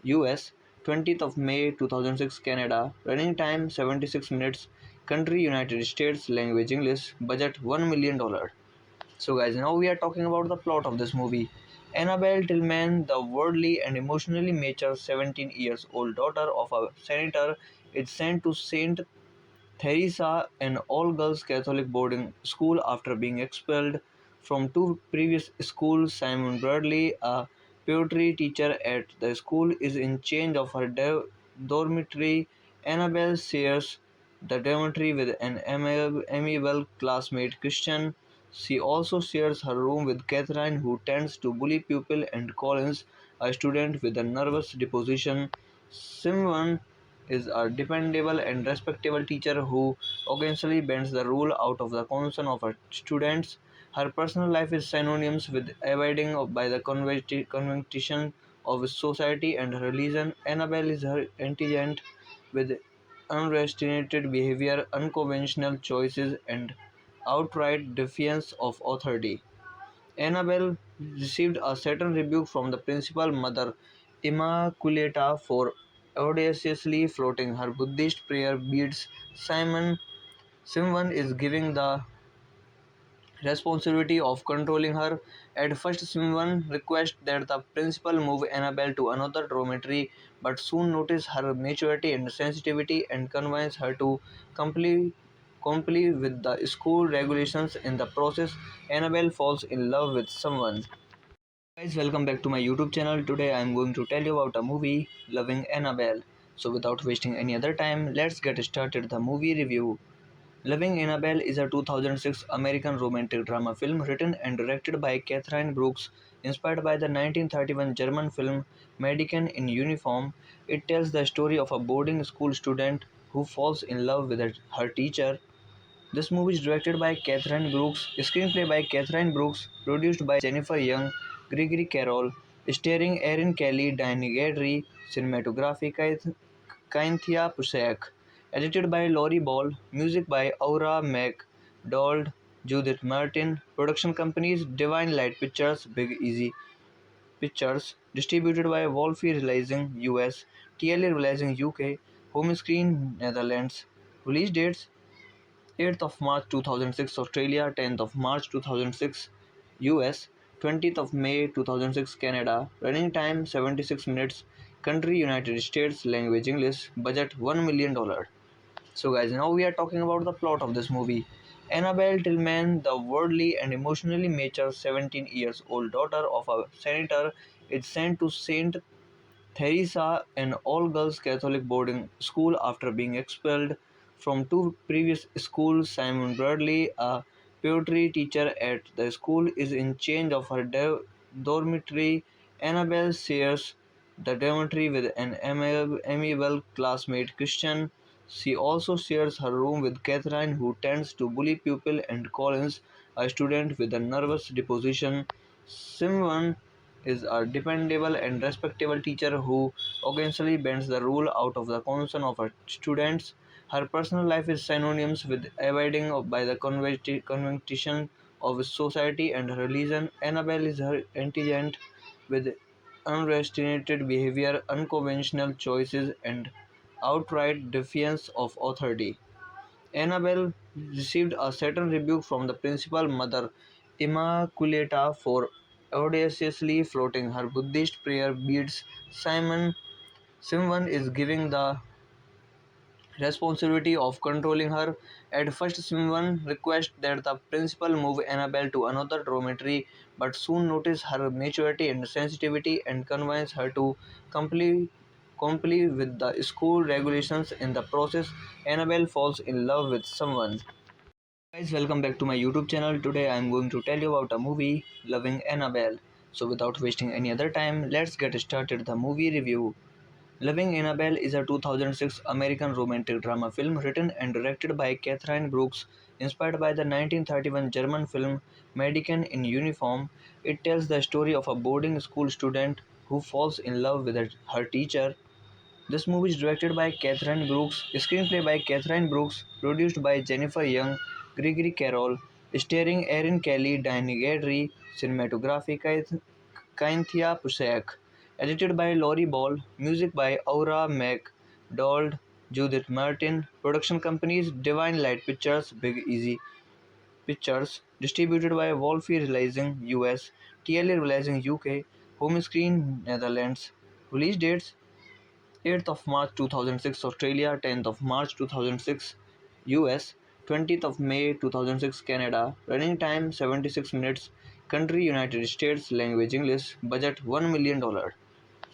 US, 20th of May 2006 Canada, running time 76 minutes, country United States, language English, budget $1 million. So guys, now we are talking about the plot of this movie. Annabelle Tillman, the worldly and emotionally mature 17 years old daughter of a senator, is sent to St. Theresa, an all-girls Catholic boarding school after being expelled from two previous schools. Simon Bradley, a poetry teacher at the school, is in charge of her dormitory. Annabelle shares the dormitory with an amiable classmate Christian. She also shares her room with Catherine, who tends to bully pupil, and Collins, a student with a nervous disposition. Simon is a dependable and respectable teacher who occasionally bends the rule out of the concern of her students. Her personal life is synonymous with abiding by the convention of society and religion. Annabelle is her intelligent with unrestrained behavior, unconventional choices, and outright defiance of authority. Annabelle received a certain rebuke from the principal Mother Immaculata for audaciously floating her Buddhist prayer beads. Simon is giving the responsibility of controlling her. At first, Simon requests that the principal move Annabelle to another dormitory, but soon notices her maturity and sensitivity and convinces her to comply, comply with the school regulations. In the process, Annabelle falls in love with someone. Guys, welcome back to my YouTube channel. Today I am going to tell you about a movie, Loving Annabelle. So without wasting any other time, let's get started the movie review. Loving Annabelle is a 2006 American romantic drama film written and directed by Catherine Brooks, inspired by the 1931 German film Mädchen in Uniform. It tells the story of a boarding school student who falls in love with her teacher. This movie is directed by Catherine Brooks, screenplay by Catherine Brooks, produced by Jennifer Young, Gregory Carroll, starring Erin Kelly, Diane Gadry, cinematography Cynthia Pusak, edited by Laurie Ball, music by Aura McDonald, Judith Martin, production companies Divine Light Pictures, Big Easy Pictures, distributed by Wolfie Releasing US, TLA Releasing UK, Home Screen Netherlands. Release dates 8th of March 2006 Australia, 10th of March 2006 US, 20th of May 2006 Canada, running time 76 minutes, country United States, language English, budget $1 million. So guys, now we are talking about the plot of this movie. Annabelle Tillman, the worldly and emotionally mature 17 years old daughter of a senator, is sent to St. Theresa, an all-girls Catholic boarding school after being expelled from two previous schools. Simon Bradley, a poetry teacher at the school, is in charge of her dormitory. Annabelle shares the dormitory with an amiable classmate Christian. She also shares her room with Catherine, who tends to bully people, and Collins, a student with a nervous disposition. Simon is a dependable and respectable teacher who occasionally bends the rule out of the concern of her students. Her personal life is synonymous with abiding by the convention of society and religion. Annabelle is her intelligent with unrestrained behavior, unconventional choices, and outright defiance of authority. Annabelle received a certain rebuke from the principal mother, Immaculata, for audaciously floating her Buddhist prayer beads. Simon is giving the responsibility of controlling her. At first, Simon requests that the principal move Annabelle to another dormitory, but soon notices her maturity and sensitivity and convinces her to comply, comply with the school regulations. In the process, Annabelle falls in love with someone. Guys, welcome back to my YouTube channel. Today I am going to tell you about a movie, Loving Annabelle. So without wasting any other time, let's get started the movie review. Loving Annabelle is a 2006 American romantic drama film written and directed by Catherine Brooks, inspired by the 1931 German film Mädchen in Uniform. It tells the story of a boarding school student who falls in love with her teacher. This movie is directed by Catherine Brooks, screenplay by Catherine Brooks, produced by Jennifer Young, Gregory Carroll, starring Erin Kelly, Diane Gadry, cinematography Cynthia Pusak, edited by Laurie Ball, music by Aura MacDonald, Judith Martin, production companies Divine Light Pictures, Big Easy Pictures, distributed by Wolfie Releasing US, TLA Releasing UK, Home Screen Netherlands. Release dates 8th of March 2006 Australia, 10th of March 2006 US, 20th of May 2006 Canada, running time 76 minutes, country United States, language English, budget $1 million.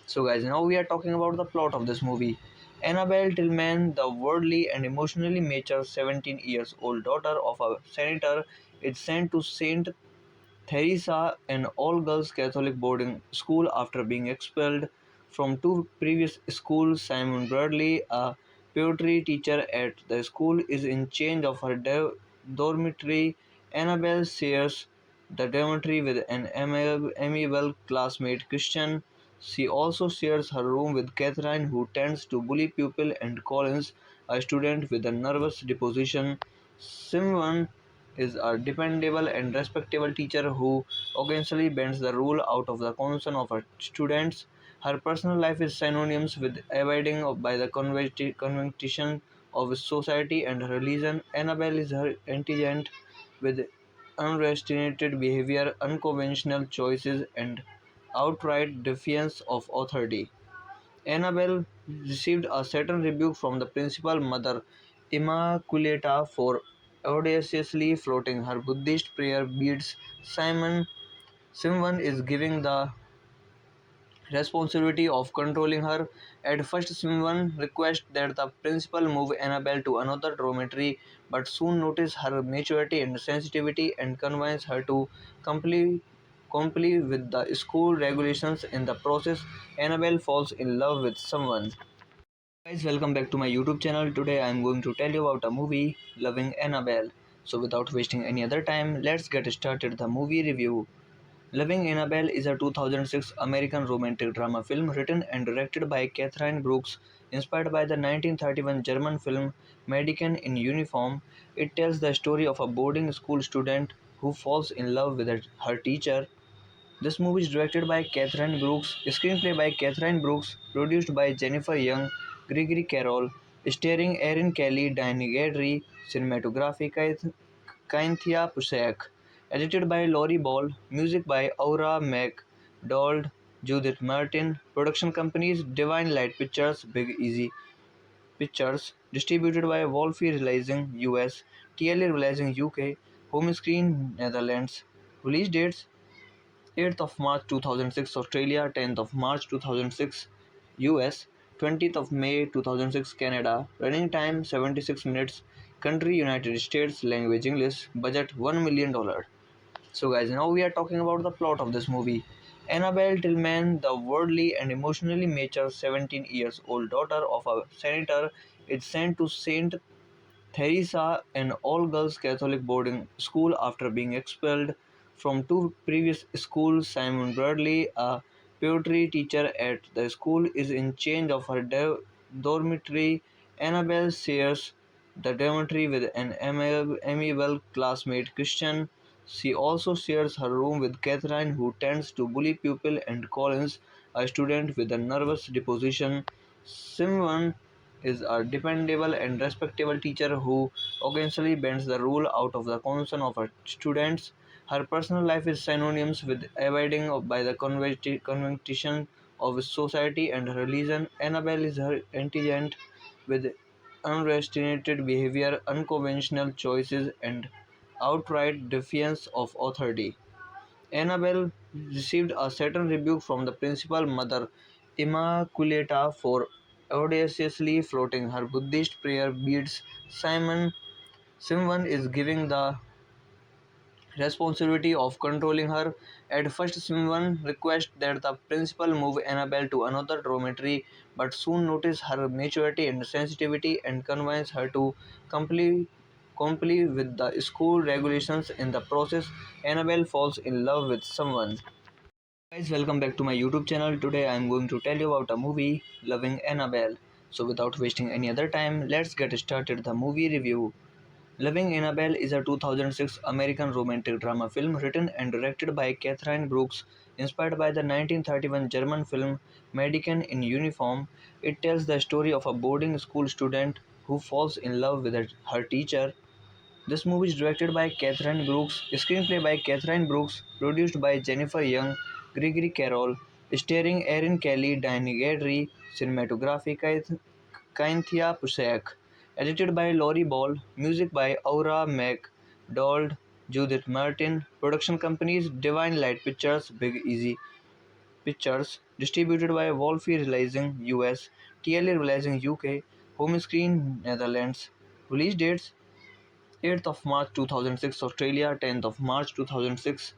So guys, now we are talking about the plot of this movie. Annabelle Tillman, the worldly and emotionally mature 17 years old daughter of a senator, is sent to St. Theresa, an all-girls Catholic boarding school, after being expelled from two previous schools. Simon Bradley, a poetry teacher at the school, is in charge of her dormitory. Annabelle shares the dormitory with an amiable classmate Christian. She also shares her room with Catherine, who tends to bully people, and Collins, a student with a nervous disposition. Simon is a dependable and respectable teacher who occasionally bends the rule out of the concern of her students. Her personal life is synonymous with abiding by the convention of society and religion. Annabelle is her intelligent with unrestrained behavior, unconventional choices, and outright defiance of authority. Annabelle received a certain rebuke from the principal mother, Immaculata, for audaciously floating her Buddhist prayer beads. Simon is giving the responsibility of controlling her. At first, Simon requests that the principal move Annabelle to another dormitory, but soon notices her maturity and sensitivity and convinces her to comply, comply with the school regulations. In the process, Annabelle falls in love with someone. Guys, welcome back to my YouTube channel. Today I am going to tell you about a movie, Loving Annabelle. So without wasting any other time, let's get started the movie review. Loving Annabelle is a 2006 American romantic drama film written and directed by Catherine Brooks, inspired by the 1931 German film Mädchen in Uniform. It tells the story of a boarding school student who falls in love with her teacher. This movie is directed by Catherine Brooks, screenplay by Catherine Brooks, produced by Jennifer Young, Gregory Carroll, starring Erin Kelly, Diane Gadry, cinematography Cynthia Pusak, edited by Laurie Ball, music by Aura MacDonald, Judith Martin, production companies Divine Light Pictures, Big Easy Pictures, distributed by Wolfie Releasing US, TLA Releasing UK, Home Screen Netherlands. Release dates 8th of March 2006 Australia, 10th of March 2006 US, 20th of May 2006 Canada, running time 76 minutes, country United States, language English, budget $1 million. So guys, now we are talking about the plot of this movie. Annabelle Tillman, the worldly and emotionally mature 17 years old daughter of a senator, is sent to St. Theresa, an all-girls Catholic boarding school after being expelled from two previous schools. Simon Bradley, a poetry teacher at the school, is in charge of her dormitory. Annabelle shares the dormitory with an amiable classmate, Christian. She also shares her room with Catherine, who tends to bully pupils, and Collins, a student with a nervous disposition. Simon is a dependable and respectable teacher who occasionally bends the rule out of the concern of her students. Her personal life is synonymous with abiding by the convention of society and religion. Annabelle is her intelligent with unrestrained behavior, unconventional choices, and outright defiance of authority. Annabelle received a certain rebuke from the principal mother, Immaculata, for audaciously floating her Buddhist prayer beads. Simon is giving the responsibility of controlling her. At first, Simon requests that the principal move Annabelle to another dormitory, but soon notices her maturity and sensitivity and convinces her to comply, comply with the school regulations. In the process, Annabelle falls in love with someone. Guys, welcome back to my YouTube channel. Today I am going to tell you about a movie, Loving Annabelle. So without wasting any other time, let's get started the movie review. Loving Annabelle is a 2006 American romantic drama film written and directed by Catherine Brooks, inspired by the 1931 German film Mädchen in Uniform. It tells the story of a boarding school student who falls in love with her teacher. This movie is directed by Catherine Brooks, screenplay by Catherine Brooks, produced by Jennifer Young, Gregory Carroll, starring Erin Kelly, Diane Gadry, cinematography Cynthia Pusak, edited by Laurie Ball, music by Aura MacDonald, Judith Martin, production companies Divine Light Pictures, Big Easy Pictures, distributed by Wolfie Releasing US, TLA Releasing UK, Home Screen Netherlands. Release dates 8th of March 2006 Australia, 10th of March 2006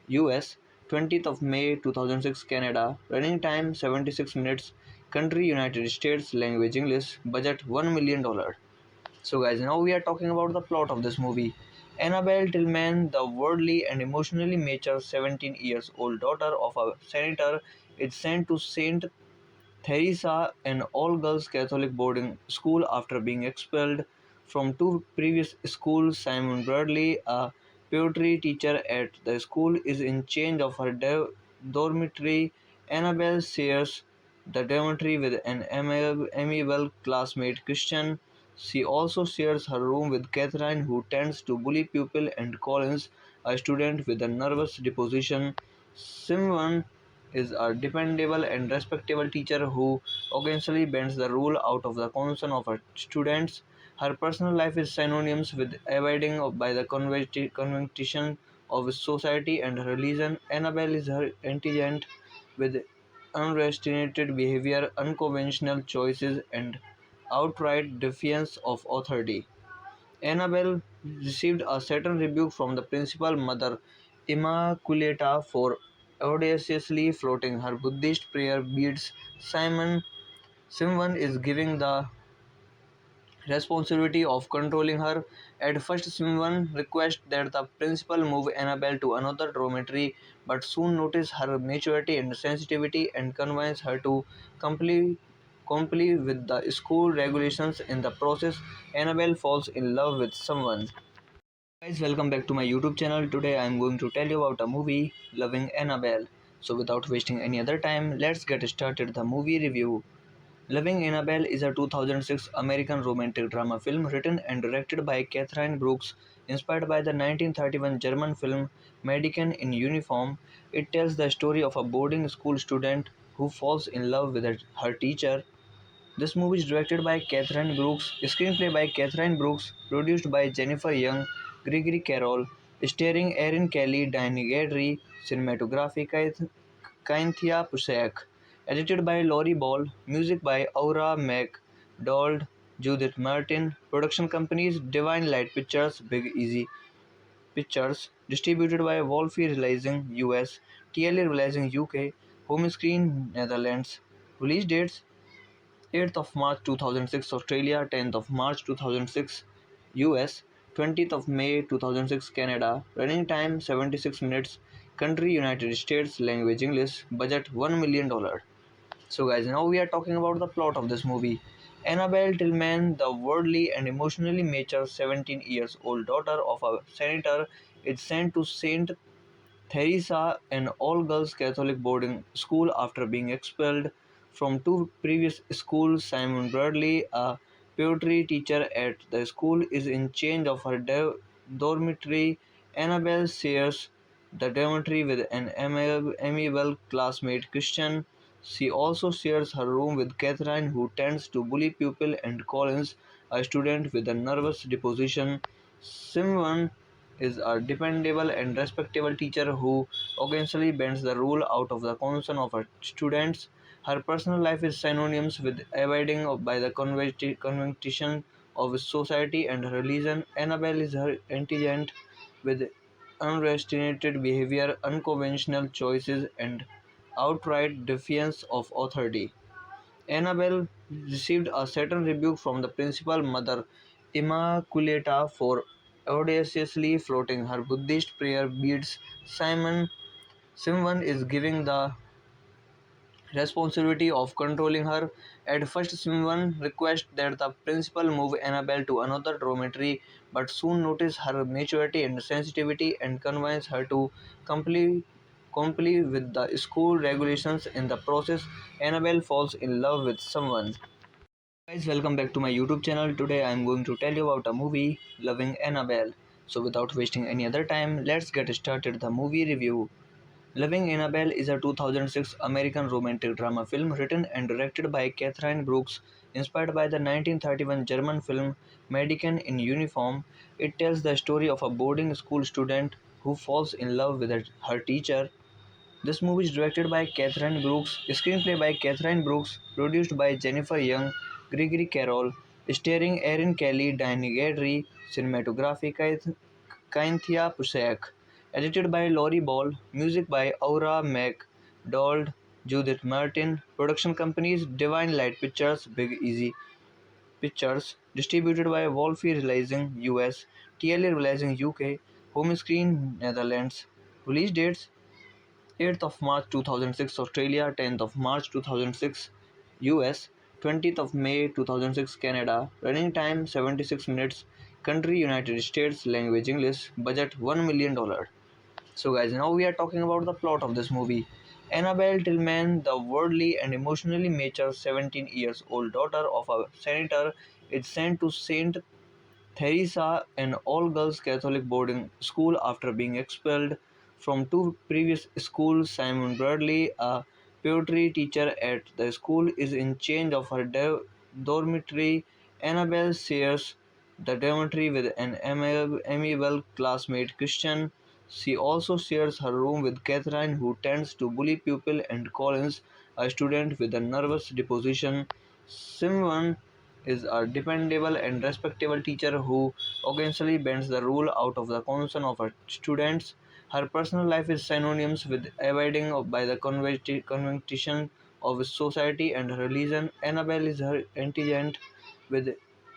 US, 20th of May 2006 Canada, running time 76 minutes, country United States, language English, budget $1 million. So guys, now we are talking about the plot of this movie. Annabelle Tillman, the worldly and emotionally mature 17 years old daughter of a senator, is sent to St. Theresa, an all-girls Catholic boarding school after being expelled from two previous schools. Simon Bradley, a poetry teacher at the school, is in charge of her dormitory. Annabelle shares the dormitory with an amiable classmate, Christian. She also shares her room with Catherine, who tends to bully pupils, and Collins, a student with a nervous disposition. Simon is a dependable and respectable teacher who occasionally bends the rule out of the concern of her students. Her personal life is synonymous with abiding by the convention of society and religion. Annabelle is her intelligent with unrestrained behavior, unconventional choices, and outright defiance of authority. Annabelle received a certain rebuke from the principal mother, Immaculata, for audaciously floating her Buddhist prayer beads. Simon is giving the responsibility of controlling her. At first, Simon requests that the principal move Annabelle to another dormitory, but soon notices her maturity and sensitivity and convinces her to comply with the school regulations. In the process, Annabelle falls in love with someone. Guys, welcome back to my YouTube channel. Today I am going to tell you about a movie, Loving Annabelle. So without wasting any other time, let's get started the movie review. Loving Annabelle is a 2006 American romantic drama film written and directed by Catherine Brooks, inspired by the 1931 German film Mädchen in Uniform. It tells the story of a boarding school student who falls in love with her teacher. This movie is directed by Catherine Brooks, screenplay by Catherine Brooks, produced by Jennifer Young, Gregory Carroll, starring Erin Kelly, Diane Gadry, cinematography Cynthia Pusak, edited by Laurie Ball, music by Aura MacDonald, Judith Martin, production companies Divine Light Pictures, Big Easy Pictures, distributed by Wolfie Releasing US, TLA Releasing UK, Home Screen Netherlands. Release dates: 8th of March 2006 Australia, 10th of March 2006 US, 20th of May 2006 Canada. Running time 76 minutes. Country United States. Language English. Budget $1 million. So, guys, now we are talking about the plot of this movie. Annabelle Tillman, the worldly and emotionally mature 17 years old daughter of a senator, is sent to St. Theresa, an all-girls Catholic boarding school, after being expelled from two previous schools. Simon Bradley, a poetry teacher at the school, is in charge of her dormitory. Annabelle shares the dormitory with an amiable classmate, Christian. She also shares her room with Catherine, who tends to bully pupils, and Collins, a student with a nervous disposition. Simon is a dependable and respectable teacher who occasionally bends the rule out of the concern of her students. Her personal life is synonymous with abiding by the convention of society and religion. Annabelle is her intelligent with unrestrained behavior, unconventional choices, and outright defiance of authority. Annabelle received a certain rebuke from the principal, Mother Immaculata, for audaciously floating her Buddhist prayer beads. Simon is giving the responsibility of controlling her. At first, Simon requests that the principal move Annabelle to another dormitory, but soon notices her maturity and sensitivity and convinces her to comply, comply with the school regulations. In the process, Annabelle falls in love with someone. Guys, welcome back to my YouTube channel. Today I am going to tell you about a movie, Loving Annabelle. So without wasting any other time, let's get started the movie review. Loving Annabelle is a 2006 American romantic drama film written and directed by Catherine Brooks, inspired by the 1931 German film Mädchen in Uniform. It tells the story of a boarding school student who falls in love with her teacher. This movie is directed by Catherine Brooks, screenplay by Catherine Brooks, produced by Jennifer Young, Gregory Carroll, starring Erin Kelly, Diane Gadry, cinematography Cynthia Pusak, edited by Laurie Ball, music by Aura McDonald, Judith Martin, production companies Divine Light Pictures, Big Easy Pictures, distributed by Wolfie Releasing US, TLA Releasing UK, Home Screen Netherlands. Release dates: 8th of March 2006 Australia, 10th of March 2006 US, 20th of May 2006 Canada. Running time 76 minutes. Country United States. Language English. Budget $1 million. So, guys, now we are talking about the plot of this movie. Annabelle Tillman, the worldly and emotionally mature 17 years old daughter of a senator, is sent to St. Theresa, an all-girls Catholic boarding school, after being expelled from two previous schools. Simon Bradley, a poetry teacher at the school, is in charge of her dormitory. Annabelle shares the dormitory with an amiable classmate, Christian. She also shares her room with Catherine, who tends to bully pupils, and Collins, a student with a nervous disposition. Simon is a dependable and respectable teacher who occasionally bends the rule out of the concern of her students. Her personal life is synonymous with abiding by the convention of society and religion. Annabelle is her intelligent with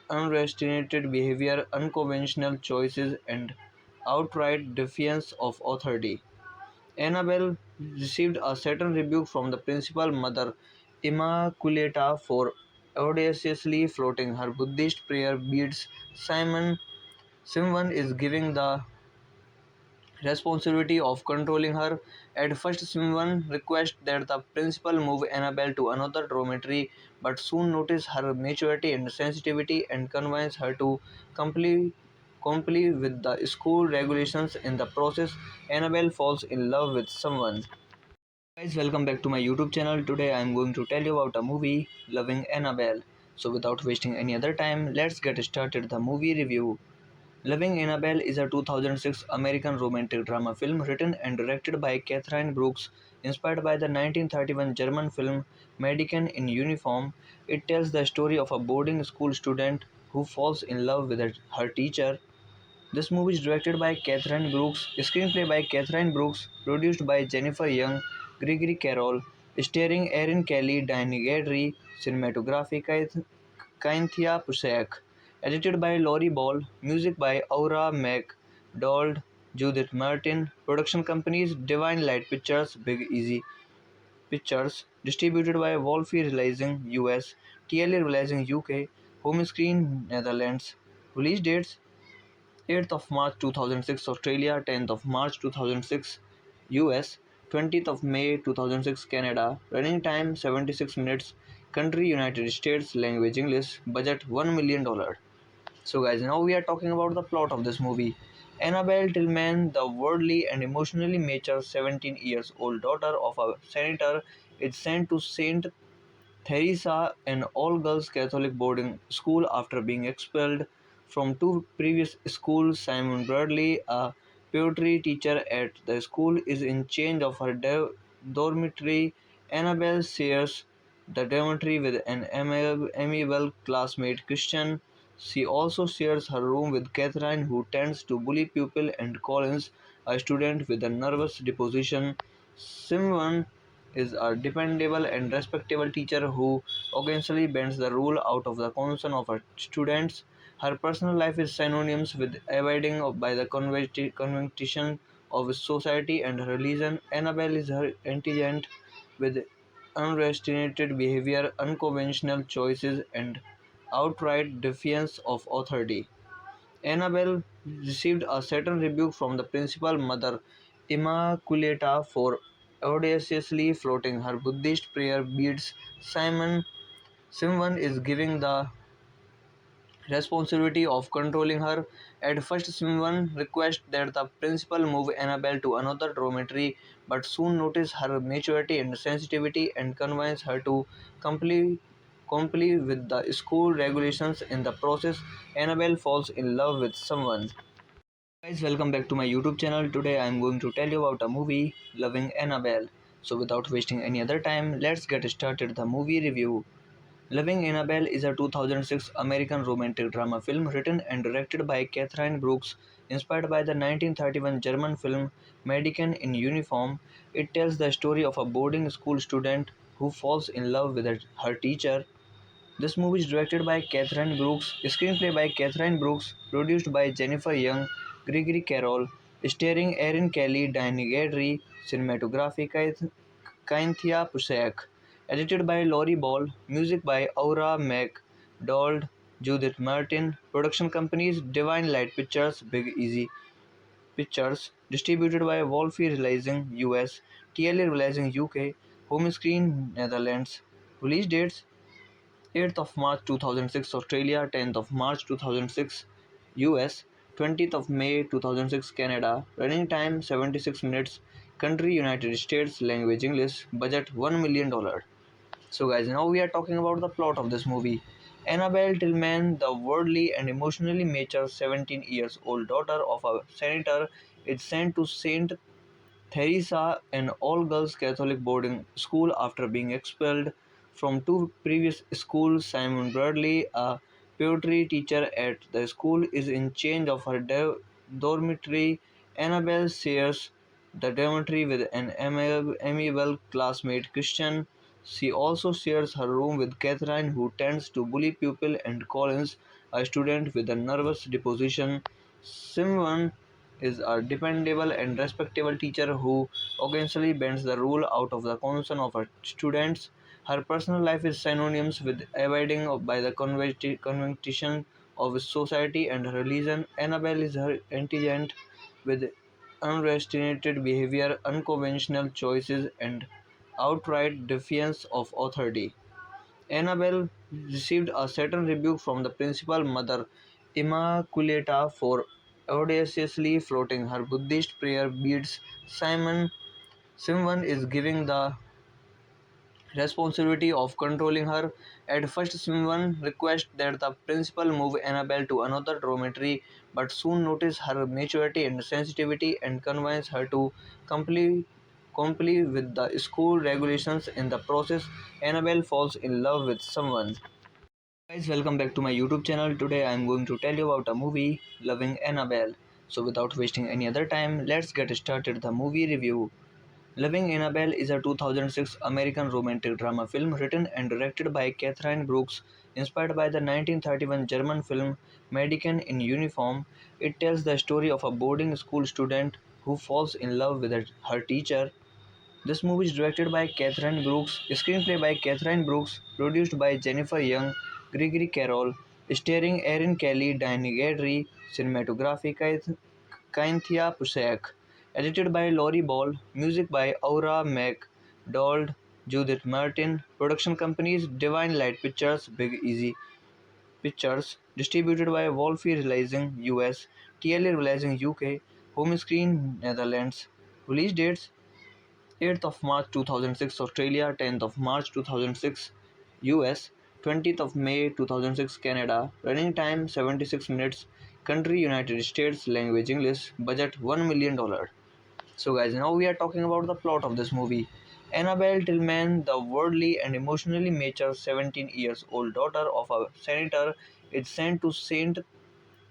unrestrained behavior, unconventional choices, and outright defiance of authority. Annabelle received a certain rebuke from the principal, Mother Immaculata, for audaciously floating her Buddhist prayer beads. Simon is giving the responsibility of controlling her. At first, Simon requests that the principal move Annabelle to another dormitory, but soon notices her maturity and sensitivity and convinces her to comply, comply with the school regulations. In the process, Annabelle falls in love with someone. Guys, welcome back to my YouTube channel. Today I am going to tell you about a movie, Loving Annabelle. So without wasting any other time, let's get started the movie review. Loving Annabelle is a 2006 American romantic drama film written and directed by Catherine Brooks, inspired by the 1931 German film Mädchen in Uniform. It tells the story of a boarding school student who falls in love with her teacher. This movie is directed by Catherine Brooks, screenplay by Catherine Brooks, produced by Jennifer Young, Gregory Carroll, starring Erin Kelly, Diane Gadry, cinematography Cynthia Pusak, edited by Laurie Ball, music by Aura McDonald, Judith Martin, production companies Divine Light Pictures, Big Easy Pictures, distributed by Wolfie Releasing US, TLA Releasing UK, Home Screen Netherlands. Release dates 8th of March 2006 Australia, 10th of March 2006 US, 20th of May 2006 Canada, running time 76 minutes, country United States, language English, budget $1 million. So, guys, now we are talking about the plot of this movie. Annabelle Tillman, the worldly and emotionally mature 17 years old daughter of a senator, is sent to St. Theresa, an all-girls Catholic boarding school, after being expelled from two previous schools. Simon Bradley, a poetry teacher at the school, is in charge of her dormitory. Annabelle shares the dormitory with an amiable classmate, Christian. She also shares her room with Catherine, who tends to bully pupils, and Collins, a student with a nervous disposition. Simon is a dependable and respectable teacher who occasionally bends the rule out of the concern of her students. Her personal life is synonymous with abiding by the convention of society and religion. Annabelle is her intelligent with unrestrained behavior, unconventional choices, and outright defiance of authority. Annabelle received a certain rebuke from the principal Mother Immaculata for audaciously floating her Buddhist prayer beads. Simon is giving the responsibility of controlling her. At first, Simon requests that the principal move Annabelle to another dormitory, but soon notices her maturity and sensitivity and convinces her to comply, comply with the school regulations. In the process, Annabelle falls in love with someone. Guys, welcome back to my YouTube channel. Today I am going to tell you about a movie, Loving Annabelle. So without wasting any other time, let's get started the movie review. Loving Annabelle is a 2006 American romantic drama film written and directed by Catherine Brooks, inspired by the 1931 German film Mädchen in Uniform. It tells the story of a boarding school student who falls in love with her teacher. This movie is directed by Catherine Brooks, screenplay by Catherine Brooks, produced by Jennifer Young, Gregory Carroll, starring Erin Kelly, Diane Gadry, cinematography Cynthia Pusak, edited by Laurie Ball, music by Aura McDonald, Judith Martin, production companies Divine Light Pictures, Big Easy Pictures, distributed by Wolfie Releasing US, TLA Releasing UK, Home Screen Netherlands. Release dates 8th of March 2006 Australia, 10th of March 2006 US, 20th of May 2006 Canada, running time 76 minutes, country United States, language English, budget $1 million. So, guys, now we are talking about the plot of this movie. Annabelle Tillman, the worldly and emotionally mature 17 years old daughter of a senator, is sent to St. Theresa, an all-girls Catholic boarding school, after being expelled from two previous schools. Simon Bradley, a poetry teacher at the school, is in charge of her dormitory. Annabelle shares the dormitory with an amiable classmate, Christian. She also shares her room with Catherine, who tends to bully pupils, and Collins, a student with a nervous disposition. Simon is a dependable and respectable teacher who occasionally bends the rule out of the concern of her students. Her personal life is synonymous with abiding by the convention of society and religion. Annabelle is her intelligent with unrestrained behavior, unconventional choices, and outright defiance of authority. Annabelle received a certain rebuke from the principal Mother Immaculata for audaciously floating her Buddhist prayer beads. Simon is giving the responsibility of controlling her. At first, Simon requests that the principal move Annabelle to another dormitory, but soon notices her maturity and sensitivity and convinces her to comply, comply with the school regulations. In the process, Annabelle falls in love with someone. Guys, welcome back to my YouTube channel. Today I am going to tell you about a movie, Loving Annabelle. So without wasting any other time, let's get started the movie review. Loving Annabelle is a 2006 American romantic drama film written and directed by Catherine Brooks, inspired by the 1931 German film Mädchen in Uniform. It tells the story of a boarding school student who falls in love with her teacher. This movie is directed by Catherine Brooks, screenplay by Catherine Brooks, produced by Jennifer Young, Gregory Carroll, starring Erin Kelly, Diane Gadry, cinematography Cynthia Pusak, edited by Laurie Ball, music by Aura MacDonald, Judith Martin, production companies Divine Light Pictures, Big Easy Pictures, distributed by Wolfie Releasing US, TLA Releasing UK, Home Screen Netherlands. Release dates 8th of March 2006 Australia, 10th of March 2006 US, 20th of May 2006 Canada, running time 76 minutes, country United States, language English, budget $1 million. So guys, now we are talking about the plot of this movie. Annabelle Tillman, the worldly and emotionally mature 17 years old daughter of a senator, is sent to Saint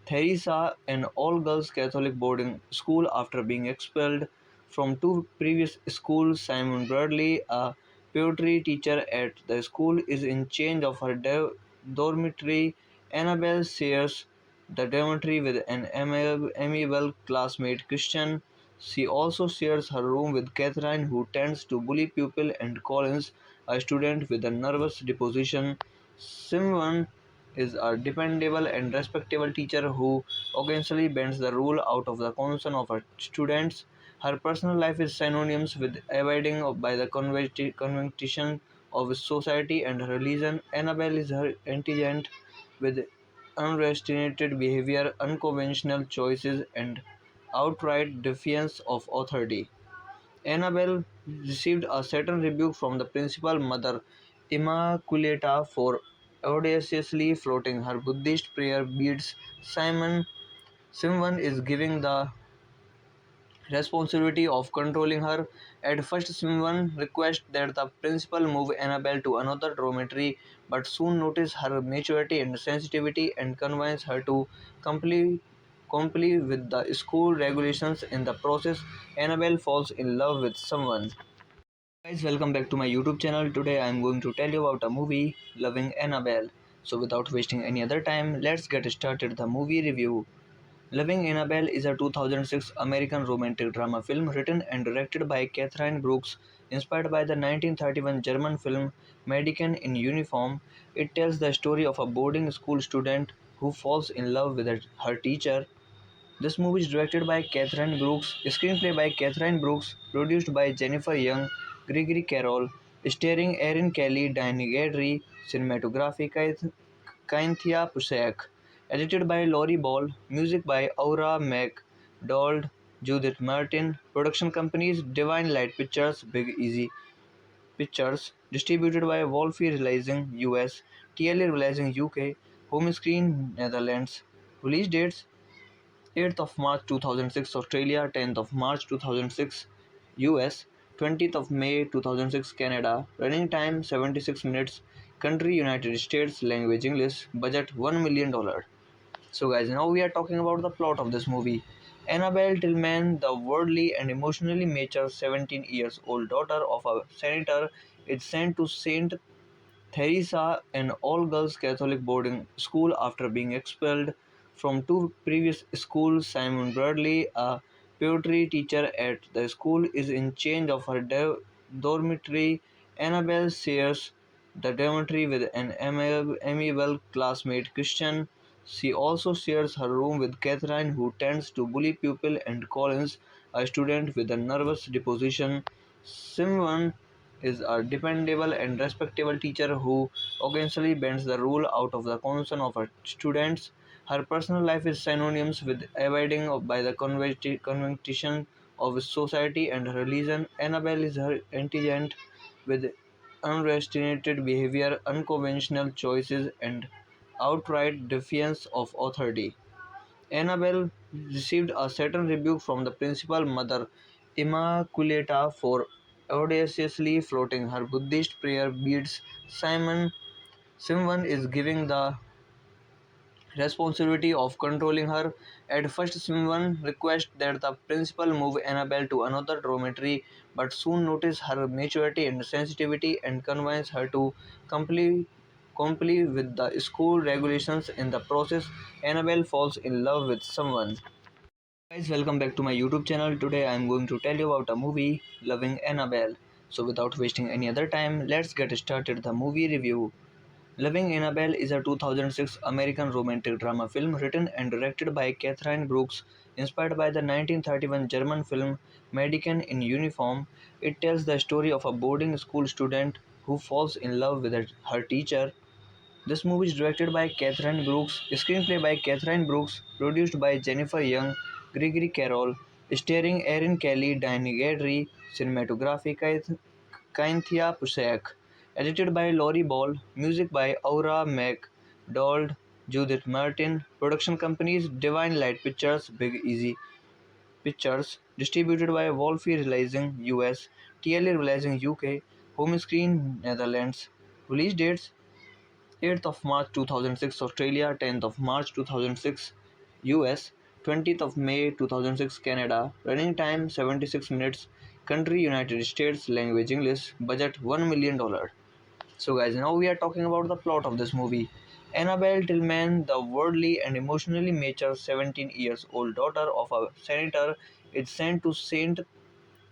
Theresa, an all-girls Catholic boarding school, after being expelled from two previous schools. Simon Bradley, a poetry teacher at the school, is in charge of her dormitory. Annabelle shares the dormitory with an amiable classmate, Christian. She also shares her room with Catherine, who tends to bully pupils, and Collins, a student with a nervous disposition. Simon is a dependable and respectable teacher who occasionally bends the rule out of the concern of her students. Her personal life is synonymous with abiding by the convention of society and religion. Annabelle is her intelligent with unrestrained behavior, unconventional choices, and outright defiance of authority. Annabelle received a certain rebuke from the principal mother, Immaculata, for audaciously floating her Buddhist prayer beads. Simon is giving the responsibility of controlling her. At first, Simon requests that the principal move Annabelle to another dormitory, but soon notices her maturity and sensitivity and convinces her to comply, comply with the school regulations. In the process, Annabelle falls in love with someone. Guys, welcome back to my YouTube channel. Today I am going to tell you about a movie, Loving Annabelle. So without wasting any other time, let's get started the movie review. Loving Annabelle is a 2006 American romantic drama film written and directed by Catherine Brooks, inspired by the 1931 German film Mädchen in Uniform. It tells the story of a boarding school student who falls in love with her teacher. This movie is directed by Catherine Brooks, screenplay by Catherine Brooks, produced by Jennifer Young, Gregory Carroll, starring Erin Kelly, Diane Gadry, cinematography Cynthia Pusak, edited by Laurie Ball, music by Aura MacDonald, Judith Martin, production companies Divine Light Pictures, Big Easy Pictures, distributed by Wolfie Releasing US, TLA Releasing UK, Home Screen Netherlands. Release dates 8th of March 2006 Australia, 10th of March 2006 US, 20th of May 2006 Canada, running time 76 minutes, country United States, language English, budget $1 million. So guys, now we are talking about the plot of this movie. Annabelle Tillman, the worldly and emotionally mature 17 years old daughter of a senator, is sent to Saint Theresa, an all-girls Catholic boarding school, after being expelled from two previous schools. Simon Bradley, a poetry teacher at the school, is in charge of her dormitory. Annabelle shares the dormitory with an amiable classmate, Christian. She also shares her room with Catherine, who tends to bully pupils, and Collins, a student with a nervous disposition. Simon is a dependable and respectable teacher who occasionally bends the rule out of the concern of her students. Her personal life is synonymous with abiding by the convention of society and religion. Annabelle is her intelligent with unrestrained behavior, unconventional choices, and outright defiance of authority. Annabelle received a certain rebuke from the principal mother, Immaculata, for audaciously floating her Buddhist prayer beads. Simon Someone is giving the responsibility of controlling her. At first, Simon requests that the principal move Annabelle to another dormitory, but soon notices her maturity and sensitivity and convinces her to comply, comply with the school regulations. In the process, Annabelle falls in love with someone. Guys, welcome back to my YouTube channel. Today I am going to tell you about a movie, Loving Annabelle. So without wasting any other time, let's get started the movie review. Loving Annabelle is a 2006 American romantic drama film written and directed by Catherine Brooks, inspired by the 1931 German film Mädchen in Uniform. It tells the story of a boarding school student who falls in love with her teacher. This movie is directed by Catherine Brooks, screenplay by Catherine Brooks, produced by Jennifer Young, Gregory Carroll, starring Erin Kelly, Diane Gadry, cinematography Cynthia Pusak, edited by Laurie Ball, music by Aura MacDonald, Judith Martin, production companies Divine Light Pictures, Big Easy Pictures, distributed by Wolfie Releasing US, TLA Releasing UK, Home Screen Netherlands. Release dates 8th of March 2006 Australia, 10th of March 2006 US, 20th of May 2006 Canada, running time 76 minutes, country United States, language English, budget $1 million. So guys, now we are talking about the plot of this movie. Annabelle Tillman, the worldly and emotionally mature 17 years old daughter of a senator, is sent to Saint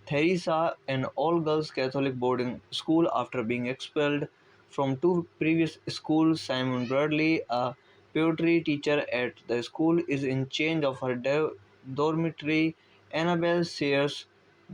Theresa, an all-girls Catholic boarding school after being expelled from two previous schools. Simon Bradley, a poetry teacher at the school, is in charge of her dormitory. Annabelle shares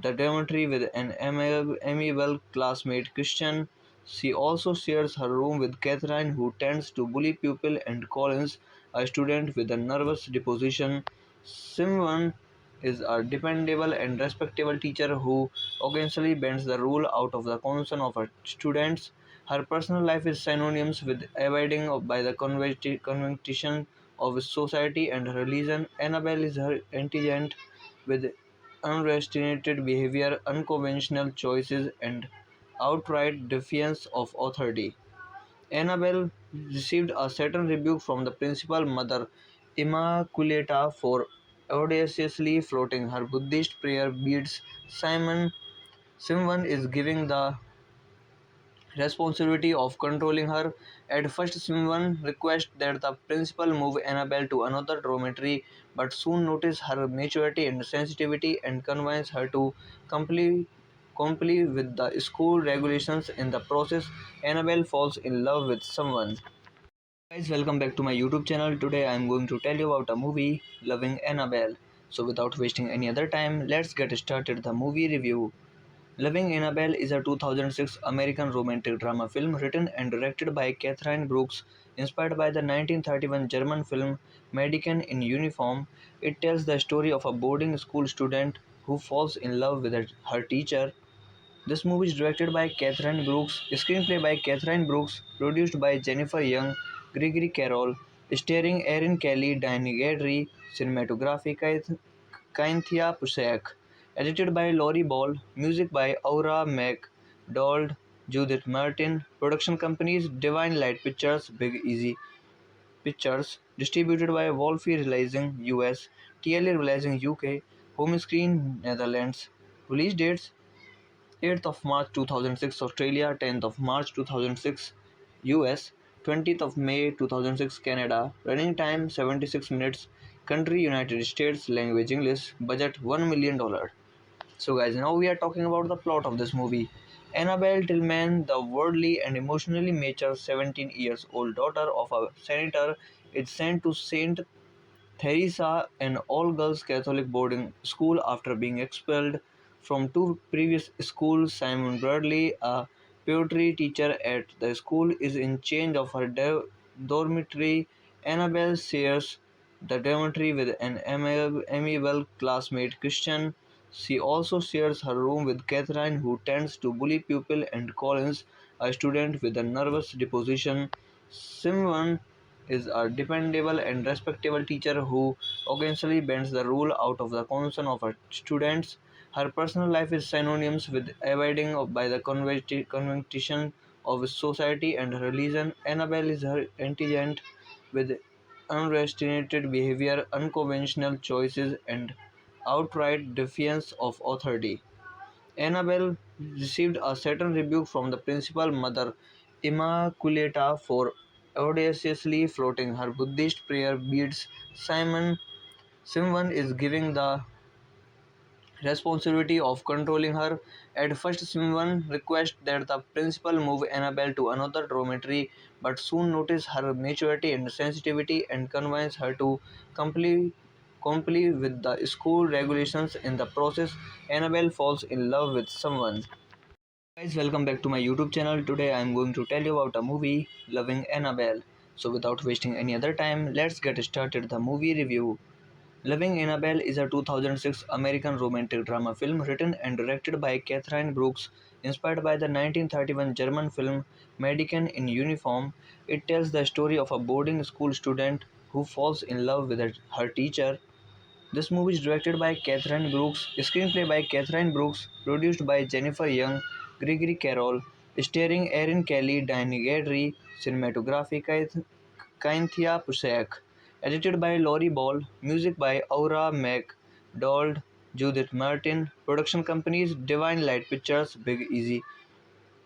the dormitory with an amiable classmate, Christian. She also shares her room with Catherine, who tends to bully pupils, and Collins, a student with a nervous disposition. Simon is a dependable and respectable teacher who occasionally bends the rule out of the concern of her students. Her personal life is synonymous with abiding by the convention of society and religion. Annabelle is her intelligent with unrestrained behavior, unconventional choices, and outright defiance of authority. Annabelle received a certain rebuke from the principal mother, Immaculata, for audaciously floating her Buddhist prayer beads. Simon is giving the responsibility of controlling her. At first, Simon requests that the principal move Annabelle to another dormitory, but soon notices her maturity and sensitivity and convinces her to comply, comply with the school regulations. In the process, Annabelle falls in love with someone. Guys, welcome back to my YouTube channel. Today I am going to tell you about a movie, Loving Annabelle. So without wasting any other time, let's get started the movie review. Loving Annabelle is a 2006 American romantic drama film written and directed by Catherine Brooks, inspired by the 1931 German film Mädchen in Uniform. It tells the story of a boarding school student who falls in love with her teacher. This movie is directed by Catherine Brooks, screenplay by Catherine Brooks, produced by Jennifer Young, Gregory Carroll, starring Erin Kelly, Diane Gadry, cinematography Cynthia Pusak, edited by Laurie Ball, music by Aura MacDonald, Judith Martin, production companies Divine Light Pictures, Big Easy Pictures, distributed by Wolfie Releasing US, TLA Releasing UK, Home Screen Netherlands. Release dates 8th of March 2006 Australia, 10th of March 2006 US, 20th of May 2006 Canada, running time 76 minutes, country United States, language English, budget $1 million. So guys, now we are talking about the plot of this movie. Annabelle Tillman, the worldly and emotionally mature 17 years old daughter of a senator, is sent to Saint Theresa, an all-girls Catholic boarding school after being expelled from two previous schools. Simon Bradley, a poetry teacher at the school, is in charge of her dormitory. Annabelle shares the dormitory with an amiable classmate, Christian. She also shares her room with Catherine, who tends to bully pupils, and Collins, a student with a nervous disposition. Simon is a dependable and respectable teacher who occasionally bends the rule out of the concern of her students. Her personal life is synonymous with abiding by the convention of society and religion. Annabelle is her intelligent with unrestrained behavior, unconventional choices, and outright defiance of authority. Annabelle received a certain rebuke from the principal Mother Immaculata for audaciously floating her Buddhist prayer beads. Simon is giving the responsibility of controlling her. At first, Simon requests that the principal move Annabelle to another dormitory, but soon notices her maturity and sensitivity and convinces her to comply, comply with the school regulations. In the process, Annabelle falls in love with someone. Guys, welcome back to my YouTube channel. Today I am going to tell you about a movie, Loving Annabelle. So without wasting any other time, let's get started the movie review. Loving Annabelle is a 2006 American romantic drama film written and directed by Catherine Brooks, inspired by the 1931 German film Mädchen in Uniform. It tells the story of a boarding school student who falls in love with her teacher. This movie is directed by Catherine Brooks, screenplay by Catherine Brooks, produced by Jennifer Young, Gregory Carroll, starring Erin Kelly, Diane Gadry, cinematography Cynthia Pusak, edited by Laurie Ball, music by Aura McDonald, Judith Martin, production companies Divine Light Pictures, Big Easy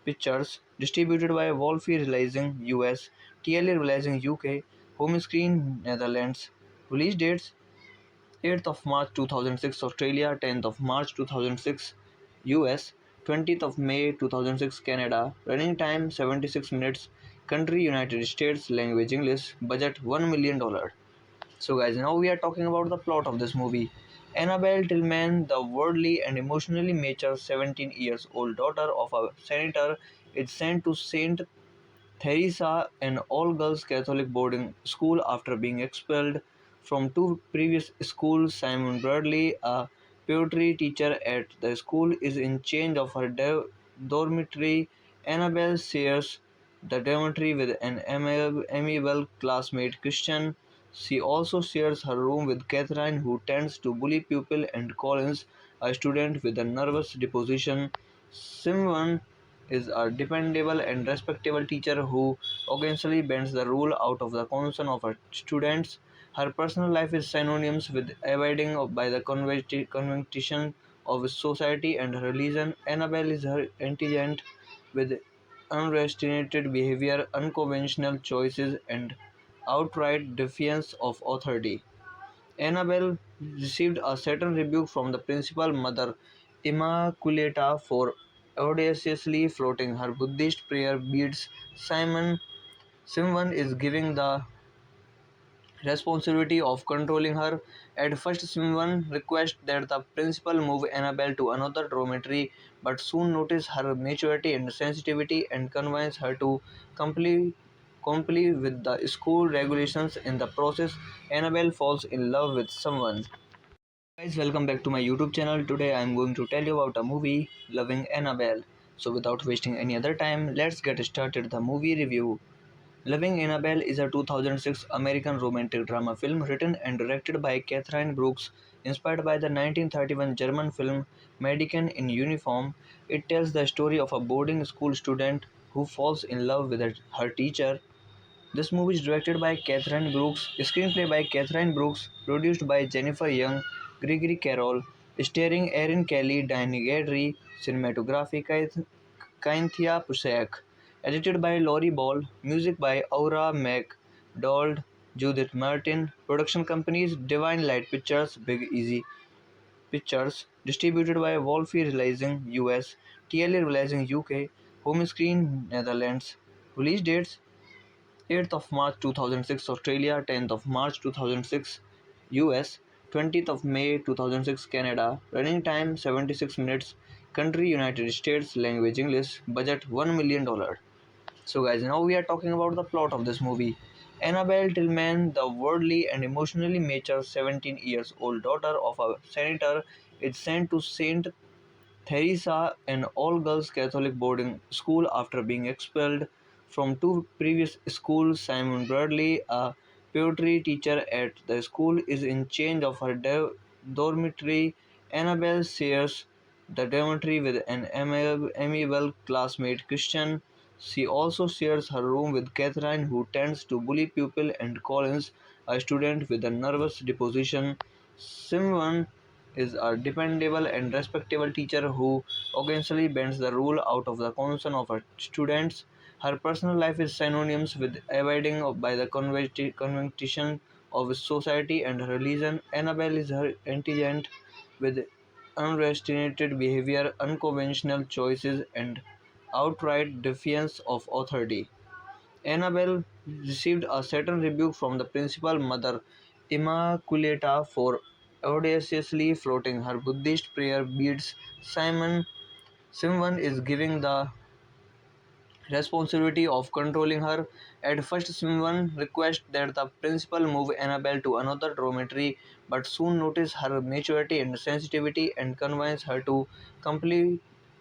Pictures, distributed by Wolfie Releasing US, TLA Releasing UK, Home Screen Netherlands. Release dates 8th of March 2006 Australia, 10th of March 2006 US, 20th of May 2006 Canada, running time 76 minutes, country United States, language English, budget $1 million. So guys, now we are talking about the plot of this movie. Annabelle Tillman, the worldly and emotionally mature 17 years old daughter of a senator, is sent to St. Theresa, an all-girls Catholic boarding school after being expelled from two previous schools. Simon Bradley, a poetry teacher at the school, is in charge of her dormitory. Annabelle shares the dormitory with an amiable classmate Christian. She also shares her room with Catherine, who tends to bully pupil, and Collins, a student with a nervous disposition. Simon is a dependable and respectable teacher who occasionally bends the rule out of the concern of her students. Her personal life is synonymous with abiding by the convention of society and religion. Annabelle is her intelligent with unrestrained behavior, unconventional choices, and outright defiance of authority. Annabelle received a certain rebuke from the principal Mother Immaculata for audaciously floating her Buddhist prayer beads. Simon is giving the responsibility of controlling her. At first, Simon requests that the principal move Annabelle to another dormitory, but soon notices her maturity and sensitivity and convinces her to comply, comply with the school regulations. In the process, Annabelle falls in love with someone. Guys, welcome back to my YouTube channel. Today I am going to tell you about a movie, Loving Annabelle. So without wasting any other time, let's get started the movie review. Loving Annabelle is a 2006 American romantic drama film written and directed by Catherine Brooks, inspired by the 1931 German film Mädchen in Uniform. It tells the story of a boarding school student who falls in love with her teacher. This movie is directed by Catherine Brooks, screenplay by Catherine Brooks, produced by Jennifer Young, Gregory Carroll, starring Erin Kelly, Diane Gadry, cinematography Cynthia Pusak, edited by Laurie Ball, music by Aura McDonald, Judith Martin, production companies Divine Light Pictures, Big Easy Pictures, distributed by Wolfie Releasing US, TLA Releasing UK, Home Screen Netherlands. Release dates 8th of March 2006 Australia, 10th of March 2006 US, 20th of May 2006 Canada, running time 76 minutes, country United States, language English, budget $1 million. So guys, now we are talking about the plot of this movie. Annabelle Tillman, the worldly and emotionally mature 17 years old daughter of a senator, is sent to St. Theresa, an all-girls Catholic boarding school after being expelled from two previous schools. Simon Bradley, a poetry teacher at the school, is in charge of her dormitory. Annabelle shares the dormitory with an amiable classmate Christian. She also shares her room with Catherine, who tends to bully people, and Collins, a student with a nervous disposition. Simon is a dependable and respectable teacher who occasionally bends the rule out of the concern of her students. Her personal life is synonymous with abiding by the convention of society and religion. Annabelle is her intelligent with unrestrained behavior, unconventional choices, and outright defiance of authority. Annabelle received a certain rebuke from the principal mother, Immaculata, for audaciously floating her Buddhist prayer beads. Simon is giving the responsibility of controlling her. At first, Simon requests that the principal move Annabelle to another dormitory, but soon notices her maturity and sensitivity and convinces her to comply,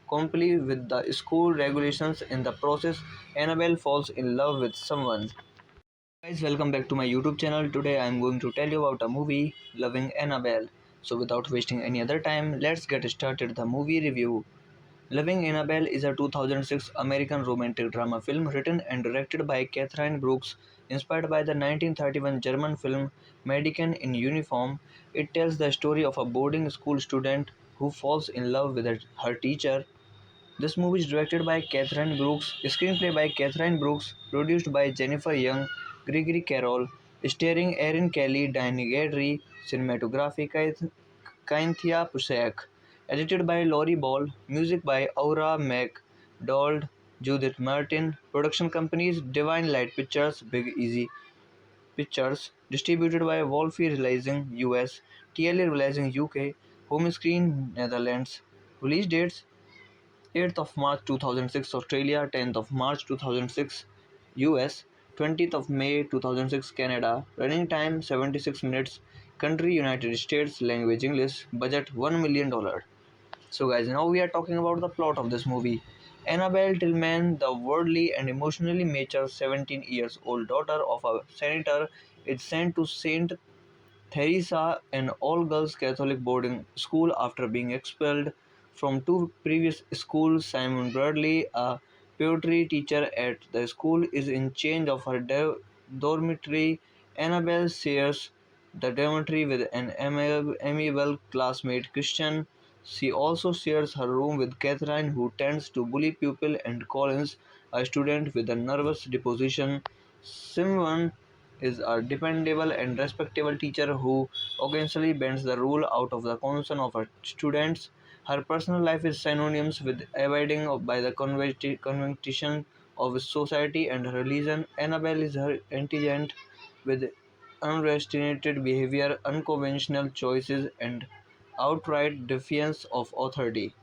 comply with the school regulations. In the process, Annabelle falls in love with someone. Guys, welcome back to my YouTube channel. Today I am going to tell you about a movie, Loving Annabelle. So without wasting any other time, let's get started the movie review. Loving Annabelle is a 2006 American romantic drama film written and directed by Catherine Brooks, inspired by the 1931 German film Mädchen in Uniform. It tells the story of a boarding school student who falls in love with her teacher. This movie is directed by Catherine Brooks, screenplay by Catherine Brooks, produced by Jennifer Young, Gregory Carroll, starring Erin Kelly, Diane Gadry, cinematography Cynthia Pusak, edited by Laurie Ball, music by Aura MacDonald, Judith Martin, production companies Divine Light Pictures, Big Easy Pictures, distributed by Wolfie Releasing US, TLA Releasing UK, Home Screen Netherlands. Release dates 8th of March 2006 Australia, 10th of March 2006 US, 20th of May 2006 Canada, running time 76 minutes, country United States, language English, budget $1 million. So guys, now we are talking about the plot of this movie. Annabelle Tillman, the worldly and emotionally mature 17 years old daughter of a senator, is sent to St. Theresa, an all-girls Catholic boarding school after being expelled from two previous schools. Simon Bradley, a poetry teacher at the school, is in charge of her dormitory. Annabelle shares the dormitory with an amiable classmate Christian. She also shares her room with Catherine, who tends to bully people, and Collins, a student with a nervous disposition. Simon is a dependable and respectable teacher who occasionally bends the rule out of the concern of her students. Her personal life is synonymous with abiding by the convention of society and religion. Annabelle is her intelligent with unrestrained behavior, unconventional choices, and outright defiance of authority.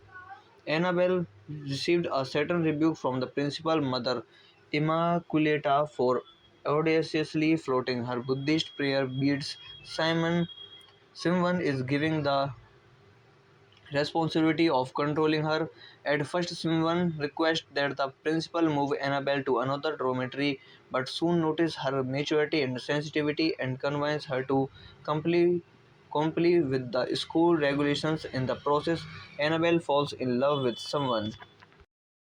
Annabelle received a certain rebuke from the principal mother, Immaculata, for audaciously floating her Buddhist prayer beads. Simon is giving the responsibility of controlling her. At first, Simon requests that the principal move Annabelle to another dormitory, but soon notices her maturity and sensitivity and convinces her to comply, comply with the school regulations. In the process, Annabelle falls in love with someone.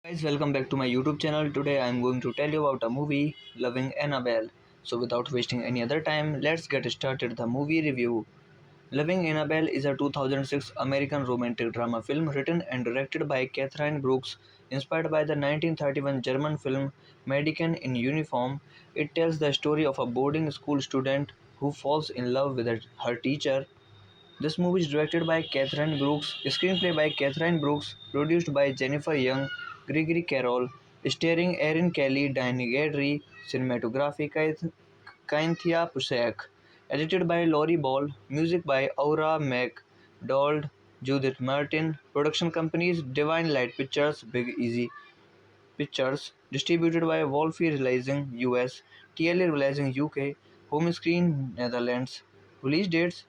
Guys, welcome back to my YouTube channel. Today I am going to tell you about a movie, Loving Annabelle. So without wasting any other time, let's get started the movie review. Loving Annabelle is a 2006 American romantic drama film written and directed by Catherine Brooks, inspired by the 1931 German film Mädchen in Uniform. It tells the story of a boarding school student who falls in love with her teacher. This movie is directed by Catherine Brooks, screenplay by Catherine Brooks, produced by Jennifer Young, Gregory Carroll, starring Erin Kelly, Diane Gadry, cinematography Cynthia Pusak, edited by Laurie Ball, music by Aura MacDonald, Judith Martin, production companies Divine Light Pictures, Big Easy Pictures, distributed by Wolfie Releasing US, TLA Releasing UK, Home Screen Netherlands. Release dates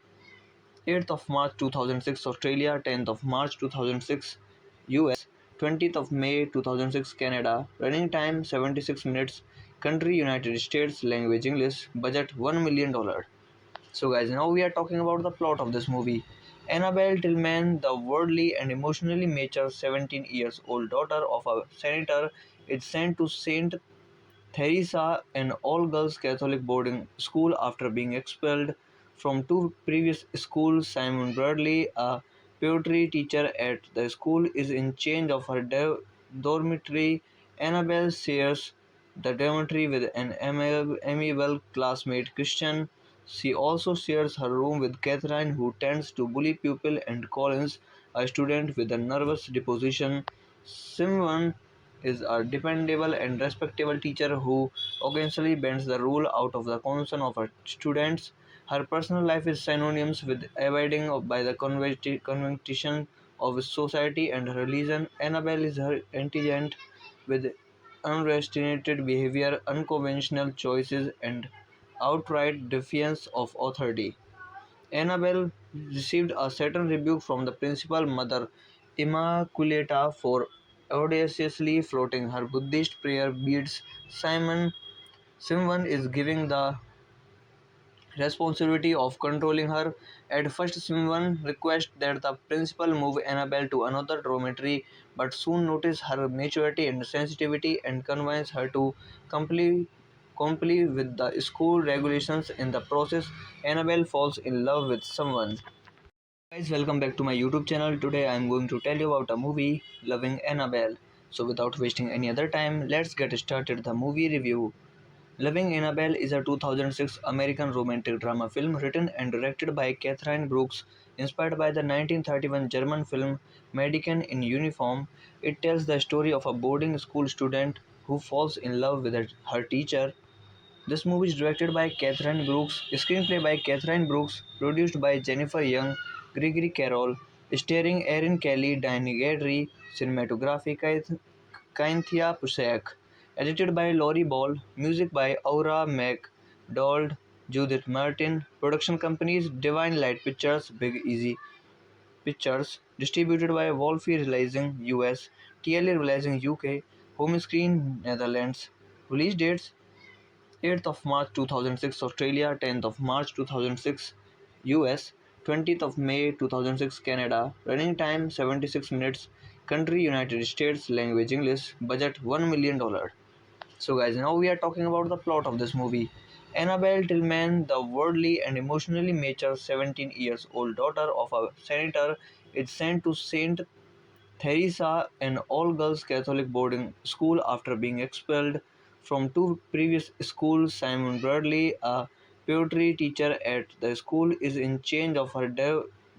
8th of March 2006 Australia, 10th of March 2006 US, 20th of May 2006 Canada, running time 76 minutes, country United States, language English, budget $1 million. So guys, now we are talking about the plot of this movie. Annabelle Tillman, the worldly and emotionally mature 17 years old daughter of a senator, is sent to Saint Theresa, an all-girls Catholic boarding school, after being expelled from two previous schools. Simon Bradley, a poetry teacher at the school, is in charge of her dormitory. Annabelle shares the dormitory with an amiable classmate, Christian. She also shares her room with Catherine, who tends to bully pupils, and Collins, a student with a nervous disposition. Simon is a dependable and respectable teacher who occasionally bends the rule out of the concern of her students. Her personal life is synonymous with abiding by the convention of society and religion. Annabelle is her intelligent with unrestrained behavior, unconventional choices, and outright defiance of authority. Annabelle received a certain rebuke from the principal mother, Immaculata, for audaciously floating her Buddhist prayer beads. Simon is giving the responsibility of controlling her. At first, Simon requests that the principal move Annabelle to another dormitory, but soon notices her maturity and sensitivity and convinces her to comply, comply with the school regulations. In the process, Annabelle falls in love with someone. Guys, welcome back to my YouTube channel. Today I am going to tell you about a movie, Loving Annabelle. So without wasting any other time, let's get started the movie review. Loving Annabelle is a 2006 American romantic drama film written and directed by Catherine Brooks, inspired by the 1931 German film Mädchen in Uniform. It tells the story of a boarding school student who falls in love with her teacher. This movie is directed by Catherine Brooks, screenplay by Catherine Brooks, produced by Jennifer Young, Gregory Carroll, starring Erin Kelly, Diane Gadry, cinematography Cynthia Pusak, edited by Laurie Ball, music by Aura MacDonald, Judith Martin, production companies Divine Light Pictures, Big Easy Pictures, distributed by Wolfie Releasing US, TLA Releasing UK, Home Screen Netherlands. Release dates 8th of March 2006 Australia, 10th of March 2006 US, 20th of May 2006 Canada, running time 76 minutes, country United States, language English, budget $1 million. So guys, now we are talking about the plot of this movie. Annabelle Tillman, the worldly and emotionally mature 17 years old daughter of a senator, is sent to Saint Theresa, an all-girls Catholic boarding school, after being expelled from two previous schools. Simon Bradley, a poetry teacher at the school, is in charge of her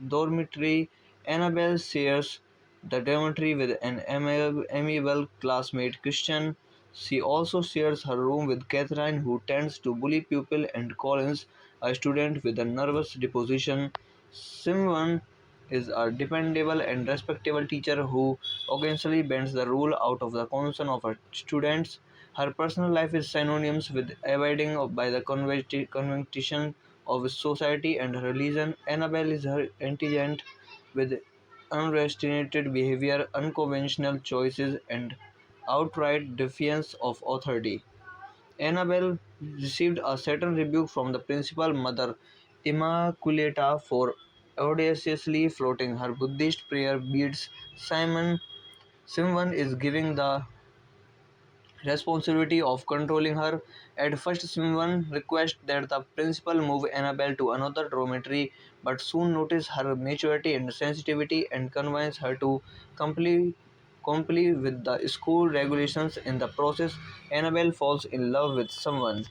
dormitory. Annabelle shares the dormitory with an amiable classmate, Christian. She also shares her room with Catherine, who tends to bully pupils, and Collins, a student with a nervous disposition. Simon is a dependable and respectable teacher who occasionally bends the rule out of the concern of her students. Her personal life is synonymous with abiding by the convention of society and religion. Annabelle is her intelligent with unrestrained behavior, unconventional choices, and outright defiance of authority. Annabelle received a certain rebuke from the principal mother, Immaculata, for audaciously floating her Buddhist prayer beads. Simon is giving the responsibility of controlling her. At first, Simon requests that the principal move Annabelle to another dormitory, but soon notices her maturity and sensitivity and convinces her to comply with the school regulations. In the process, Annabelle falls in love with someone.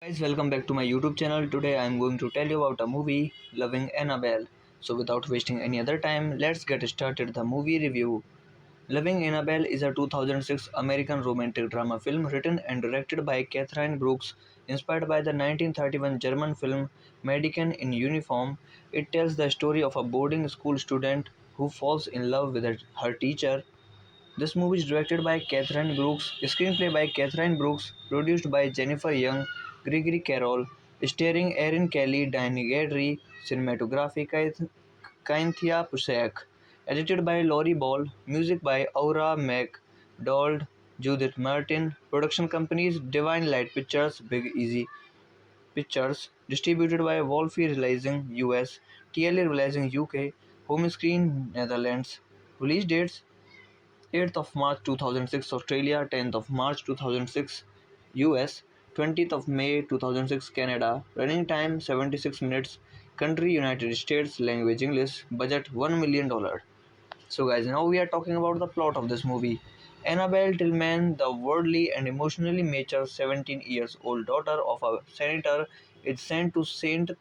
Guys, welcome back to my YouTube channel. Today I am going to tell you about a movie, Loving Annabelle. So without wasting any other time, let's get started the movie review. Loving Annabelle is a 2006 American romantic drama film written and directed by Catherine Brooks, inspired by the 1931 German film Mädchen in Uniform. It tells the story of a boarding school student who falls in love with her teacher. This movie is directed by Catherine Brooks, screenplay by Catherine Brooks, produced by Jennifer Young, Gregory Carroll, starring Erin Kelly, Diane Gadry, cinematography Cynthia Pusak, edited by Laurie Ball, music by Aura MacDonald, Judith Martin, production companies Divine Light Pictures, Big Easy Pictures, distributed by Wolfie Releasing US, TLA Releasing UK, Home Screen Netherlands. Release dates 8th of March 2006 Australia, 10th of March 2006 US, 20th of May 2006 Canada, running time 76 minutes, country United States, language English, budget $1 million. So guys, now we are talking about the plot of this movie. Annabelle Tillman, the worldly and emotionally mature 17 years old daughter of a senator, is sent to St.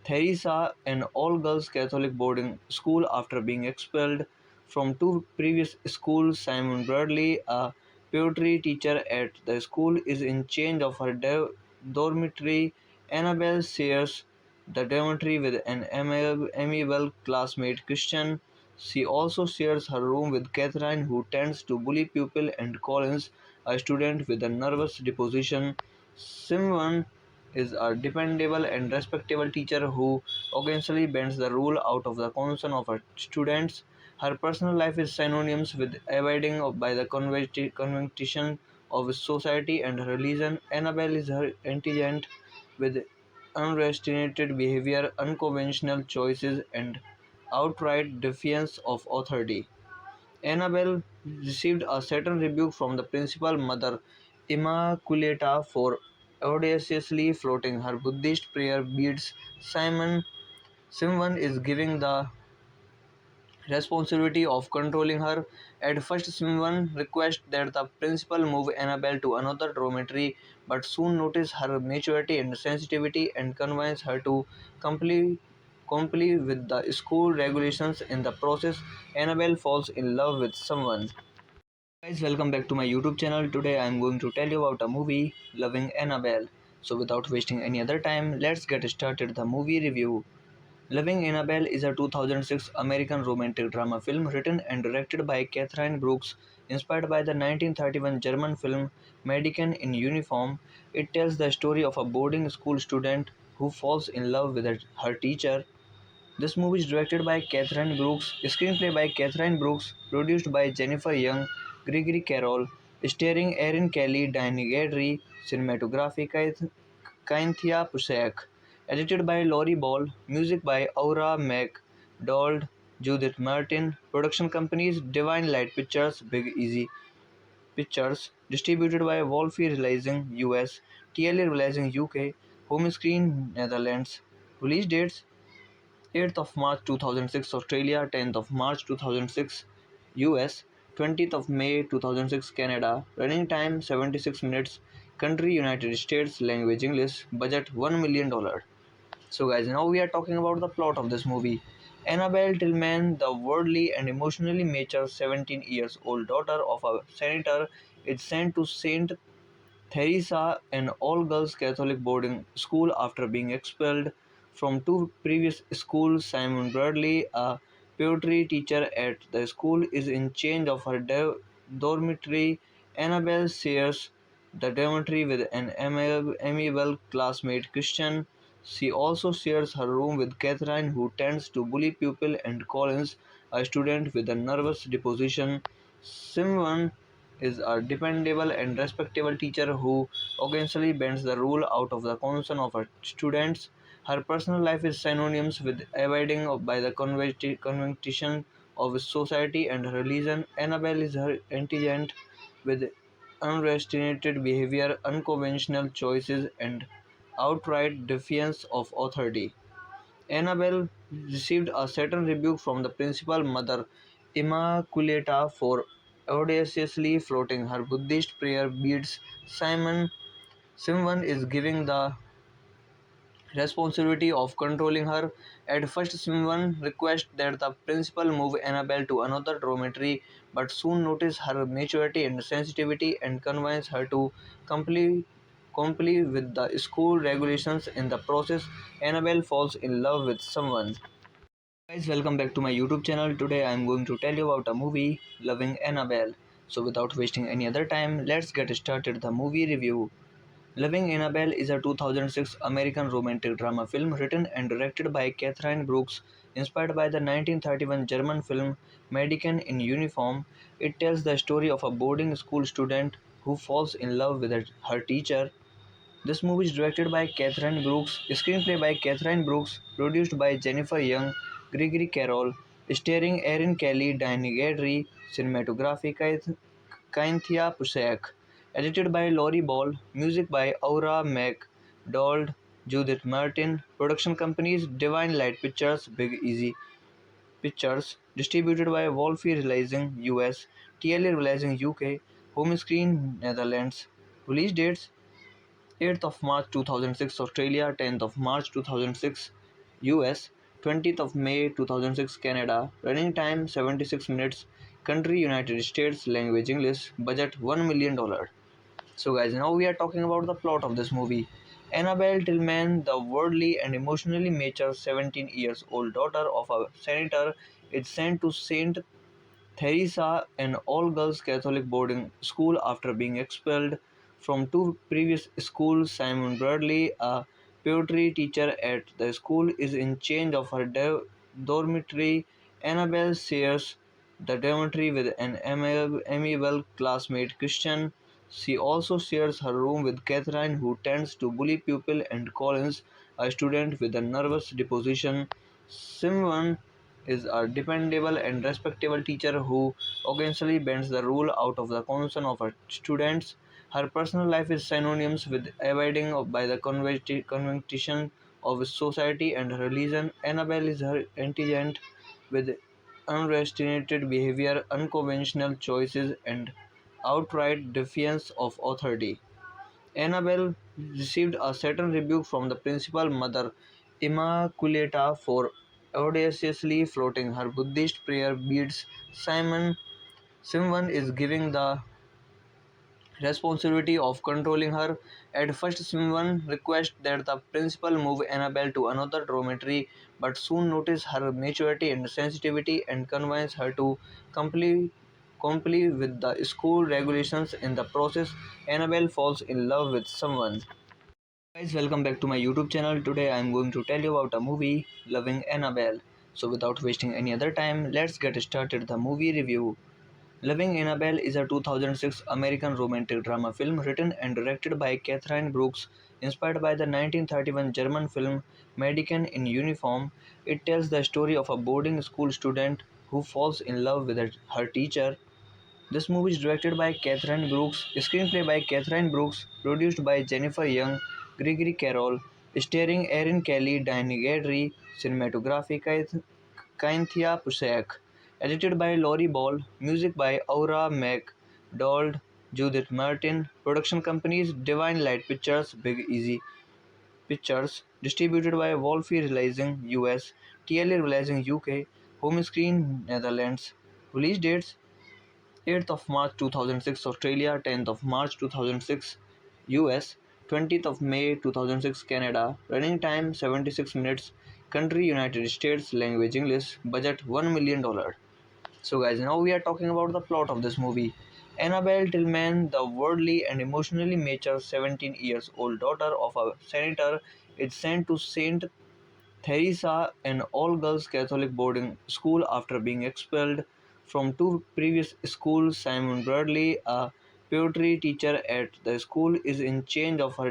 Theresa, an all-girls Catholic boarding school after being expelled from two previous schools. Simon Bradley, a poetry teacher at the school, is in charge of her dormitory. Annabelle shares the dormitory with an amiable classmate Christian. She also shares her room with Catherine, who tends to bully pupils, and Collins, a student with a nervous disposition. Simon is a dependable and respectable teacher who occasionally bends the rule out of the concern of her students. Her personal life is synonymous with abiding by the convention of society and religion. Annabelle is her intelligent with unrestrained behavior, unconventional choices, and outright defiance of authority. Annabelle received a certain rebuke from the principal Mother Immaculata for audaciously floating her Buddhist prayer beads. Simon is giving the responsibility of controlling her. At first, Simon requests that the principal move Annabelle to another dormitory, but soon notices her maturity and sensitivity and convinces her to comply, comply with the school regulations. In the process, Annabelle falls in love with someone. Guys, welcome back to my YouTube channel. Today I am going to tell you about a movie, Loving Annabelle. So without wasting any other time, let's get started the movie review. Loving Annabelle is a 2006 American romantic drama film written and directed by Catherine Brooks, inspired by the 1931 German film Mädchen in Uniform. It tells the story of a boarding school student who falls in love with her teacher. This movie is directed by Catherine Brooks, screenplay by Catherine Brooks, produced by Jennifer Young, Gregory Carroll, starring Erin Kelly, Diane Gadry, cinematography Cynthia Pusak, edited by Laurie Ball, music by Aura McDonald, Judith Martin, production companies Divine Light Pictures, Big Easy Pictures, distributed by Wolfie Releasing US, TLA Releasing UK, Home Screen Netherlands. Release dates 8th of March 2006 Australia, 10th of March 2006 US, 20th of May 2006 Canada, running time 76 minutes, country United States, language English, budget $1 million. So guys, now we are talking about the plot of this movie. Annabelle Tillman, the worldly and emotionally mature 17 years old daughter of a senator, is sent to St. Theresa, an all-girls Catholic boarding school after being expelled from two previous schools. Simon Bradley, a poetry teacher at the school, is in charge of her dormitory. Annabelle shares the dormitory with an amiable classmate Christian. She also shares her room with Catherine, who tends to bully pupils, and Collins, a student with a nervous disposition. Simon is a dependable and respectable teacher who occasionally bends the rule out of the concern of her students. Her personal life is synonymous with abiding by the convention of society and religion. Annabelle is her intelligent with unrestrained behavior, unconventional choices, and outright defiance of authority. Annabelle received a certain rebuke from the principal Mother Immaculata for audaciously floating her Buddhist prayer beads. Simon is giving the responsibility of controlling her. At first, Simon requests that the principal move Annabelle to another dormitory, but soon notices her maturity and sensitivity and convinces her to comply, comply with the school regulations. In the process, Annabelle falls in love with someone. Guys, welcome back to my YouTube channel. Today I am going to tell you about a movie, Loving Annabelle. So without wasting any other time, let's get started the movie review. Loving Annabelle is a 2006 American romantic drama film written and directed by Catherine Brooks, inspired by the 1931 German film Mädchen in Uniform. It tells the story of a boarding school student who falls in love with her teacher. This movie is directed by Catherine Brooks, screenplay by Catherine Brooks, produced by Jennifer Young, Gregory Carroll, starring Erin Kelly, Diane Gadry, cinematography Cynthia Pusek, edited by Laurie Ball, music by Aura McDonald, Judith Martin, production companies Divine Light Pictures, Big Easy Pictures, distributed by Wolfie Releasing US, TLA Releasing UK, Home Screen Netherlands. Release dates 8th of March 2006 Australia, 10th of March 2006 US, 20th of May 2006 Canada, running time 76 minutes, country United States, language English, budget $1 million. So guys, now we are talking about the plot of this movie. Annabelle Tillman, the worldly and emotionally mature 17 years old daughter of a senator, is sent to St. Theresa, an all-girls Catholic boarding school after being expelled from two previous schools. Simon Bradley, a poetry teacher at the school, is in charge of her dormitory. Annabelle shares the dormitory with an amiable classmate, Christian. She also shares her room with Catherine, who tends to bully pupils, and Collins, a student with a nervous disposition. Simon is a dependable and respectable teacher who occasionally bends the rule out of the concern of her students. Her personal life is synonymous with abiding by the convention of society and religion. Annabelle is her intelligent with unrestrained behavior, unconventional choices, and outright defiance of authority. Annabelle received a certain rebuke from the principal Mother Immaculata for audaciously floating her Buddhist prayer beads. Simon is giving the responsibility of controlling her. At first, Simon requests that the principal move Annabelle to another dormitory, but soon notices her maturity and sensitivity and convinces her to comply, comply with the school regulations. In the process, Annabelle falls in love with someone. Guys, welcome back to my YouTube channel. Today I am going to tell you about a movie, Loving Annabelle. So without wasting any other time, let's get started the movie review. Loving Annabelle is a 2006 American romantic drama film written and directed by Catherine Brooks, inspired by the 1931 German film Mädchen in Uniform. It tells the story of a boarding school student who falls in love with her teacher. This movie is directed by Catherine Brooks, screenplay by Catherine Brooks, produced by Jennifer Young, Gregory Carroll, starring Erin Kelly, Diane Gadry, cinematography Cynthia Pusek, edited by Laurie Ball, music by Aura McDonald, Judith Martin, production companies Divine Light Pictures, Big Easy Pictures, distributed by Wolfie Releasing US, TLA Releasing UK, Home Screen Netherlands. Release dates 8th of March 2006 Australia, 10th of March 2006 US, 20th of May 2006 Canada, running time 76 minutes, country United States, language English, budget $1 million. So guys, now we are talking about the plot of this movie. Annabelle Tillman, the worldly and emotionally mature 17 years old daughter of a senator, is sent to St. Theresa, an all-girls Catholic boarding school after being expelled from two previous schools. Simon Bradley, a poetry teacher at the school, is in charge of her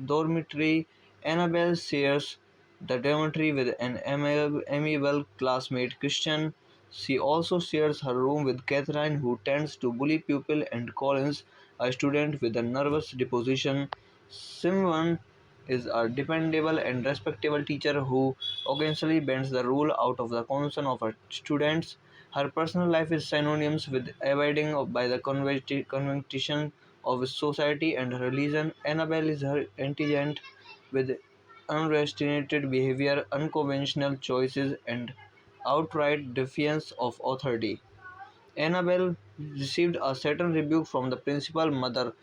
dormitory. Annabelle shares the dormitory with an amiable classmate, Christian. She also shares her room with Catherine, who tends to bully pupils, and Collins, a student with a nervous disposition. Simon is a dependable and respectable teacher who occasionally bends the rule out of the concern of her students. Her personal life is synonymous with abiding by the convention of society and religion. Annabelle is her intelligent with unrestrained behavior, unconventional choices, and outright defiance of authority. Annabelle received a certain rebuke from the principal Mother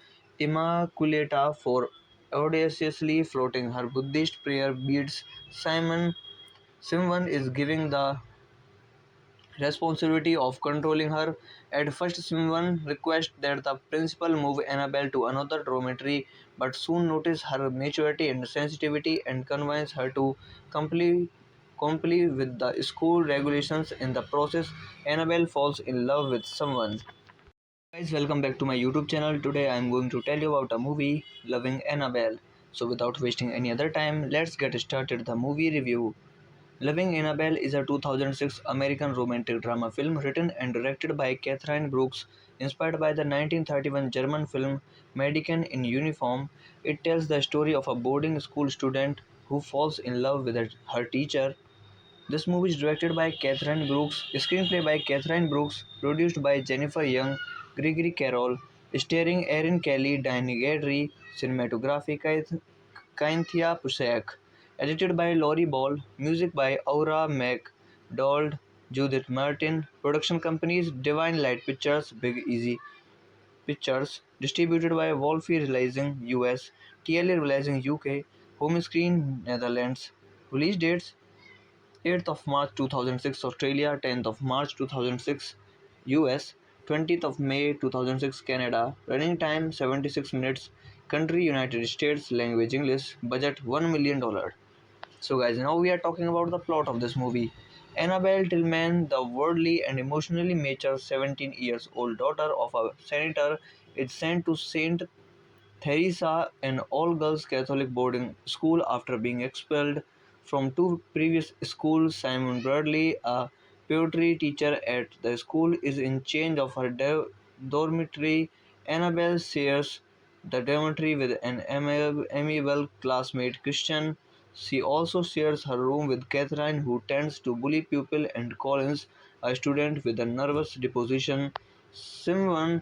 Immaculata for audaciously floating her Buddhist prayer beads. Simon is giving the responsibility of controlling her. At first, Simon requests that the principal move Annabelle to another dormitory, but soon notices her maturity and sensitivity and convinces her to comply, comply with the school regulations. In the process, Annabelle falls in love with someone. Guys, welcome back to my YouTube channel. Today I am going to tell you about a movie, Loving Annabelle. So without wasting any other time, let's get started the movie review. Loving Annabelle is a 2006 American romantic drama film written and directed by Catherine Brooks, inspired by the 1931 German film Mädchen in Uniform. It tells the story of a boarding school student who falls in love with her teacher. This movie is directed by Catherine Brooks, screenplay by Catherine Brooks, produced by Jennifer Young, Gregory Carroll, starring Erin Kelly, Diane Gadry, cinematography Cynthia Pusak, edited by Laurie Ball, music by Aura MacDonald, Judith Martin, production companies Divine Light Pictures, Big Easy Pictures, distributed by Wolfie Releasing US, TLA Releasing UK, Home Screen Netherlands. Release dates 8th of March 2006 Australia, 10th of March 2006 US, 20th of May 2006 Canada, running time 76 minutes, country United States, language English, budget $1 million. So guys, now we are talking about the plot of this movie. Annabelle Tillman, the worldly and emotionally mature 17 years old daughter of a senator, is sent to Saint Theresa, an all-girls Catholic boarding school after being expelled from two previous schools. Simon Bradley, a poetry teacher at the school, is in charge of her dormitory. Annabelle shares the dormitory with an amiable classmate, Christian. She also shares her room with Catherine, who tends to bully pupils, and Collins, a student with a nervous disposition. Simon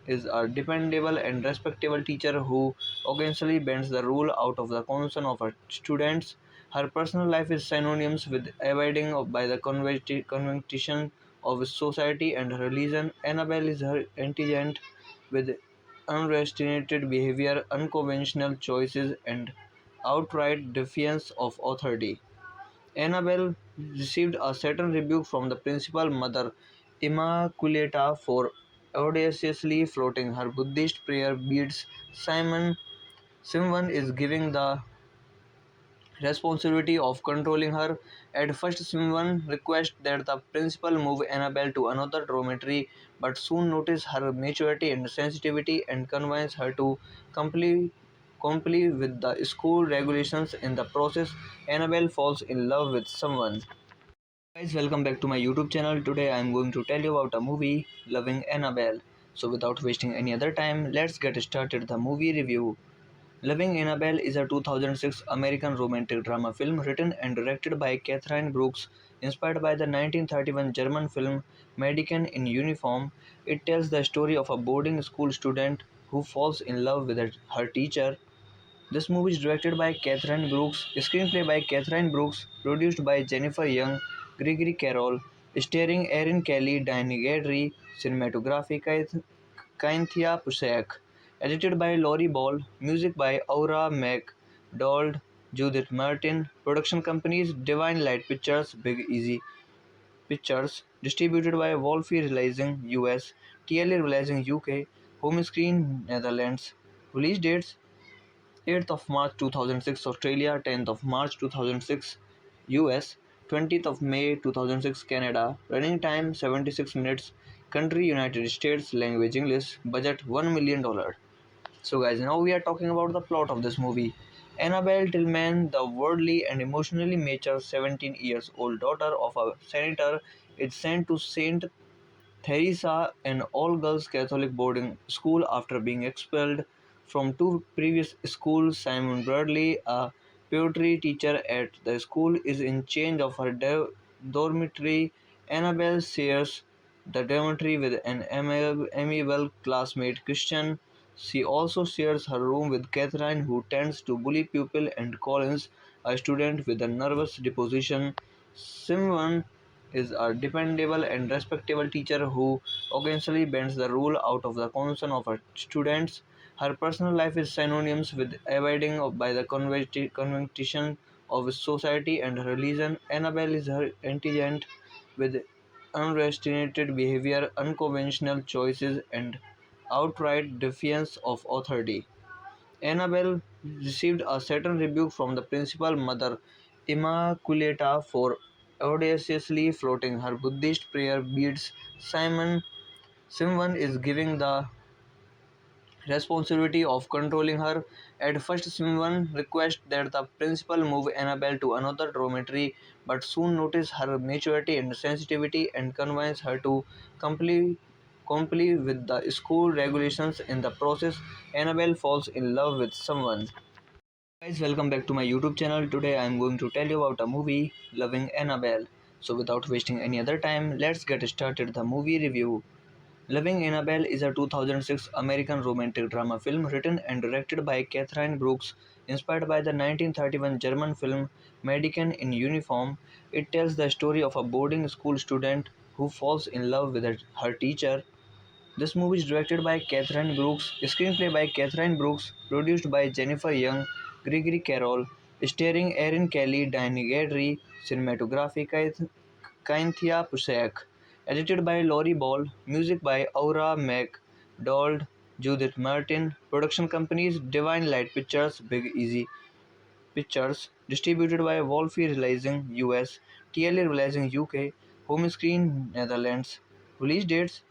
is a dependable and respectable teacher who occasionally bends the rule out of the concern of her students. Her personal life is synonymous with abiding by the convention of society and religion. Annabelle is her intelligent with unrestrained behavior, unconventional choices, and outright defiance of authority. Annabelle received a certain rebuke from the principal mother Immaculata for audaciously floating her Buddhist prayer beads. Simon is giving the responsibility of controlling her. At first, Simon requests that the principal move Annabelle to another dormitory, but soon notices her maturity and sensitivity and convinces her to comply, comply with the school regulations. In the process, Annabelle falls in love with someone. Guys, welcome back to my YouTube channel. Today I am going to tell you about a movie, Loving Annabelle. So without wasting any other time, let's get started the movie review. Loving Annabelle is a 2006 American romantic drama film written and directed by Catherine Brooks, inspired by the 1931 German film Mädchen in Uniform. It tells the story of a boarding school student who falls in love with her teacher. This movie is directed by Catherine Brooks, screenplay by Catherine Brooks, produced by Jennifer Young, Gregory Carroll, starring Erin Kelly, Diane Gadry, cinematography Cynthia Pusak, edited by Laurie Ball, music by Aura MacDonald, Judith Martin, production companies Divine Light Pictures, Big Easy Pictures, distributed by Wolfie Releasing US, TLA Releasing UK, Home Screen Netherlands. Release dates 8th of March 2006 Australia, 10th of March 2006 US, 20th of May 2006 Canada, running time 76 minutes, country United States, language English, budget $1 million. So guys, now we are talking about the plot of this movie. Annabelle Tillman, the worldly and emotionally mature 17 years old daughter of a senator, is sent to Saint Theresa, an all-girls Catholic boarding school after being expelled from two previous schools. Simon Bradley, a poetry teacher at the school, is in charge of her dormitory. Annabelle shares the dormitory with an amiable classmate, Christian. She also shares her room with Catherine, who tends to bully pupils, and Collins, a student with a nervous disposition. Simon is a dependable and respectable teacher who occasionally bends the rule out of the concern of her students. Her personal life is synonymous with abiding by the convention of society and religion. Annabelle is her intelligent with unrestrained behavior, unconventional choices, and outright defiance of authority. Annabelle received a certain rebuke from the principal mother Immaculata for audaciously floating her Buddhist prayer beads. Simon is giving the responsibility of controlling her. At first, Simon requests that the principal move Annabelle to another dormitory, but soon notices her maturity and sensitivity and convinces her to comply, comply with the school regulations. In the process, Annabelle falls in love with someone. Guys, welcome back to my YouTube channel. Today I am going to tell you about a movie, Loving Annabelle. So without wasting any other time, let's get started the movie review. Loving Annabelle is a 2006 American romantic drama film written and directed by Catherine Brooks, inspired by the 1931 German film Mädchen in Uniform. It tells the story of a boarding school student who falls in love with her teacher. This movie is directed by Catherine Brooks, screenplay by Catherine Brooks, produced by Jennifer Young, Gregory Carroll, starring Erin Kelly, Diane Gadry, cinematography Cynthia Pusek, edited by Laurie Ball, music by Aura McDonald, Judith Martin, production companies Divine Light Pictures, Big Easy Pictures, distributed by Wolfie Releasing US, TLA Releasing UK, Home Screen Netherlands. Release dates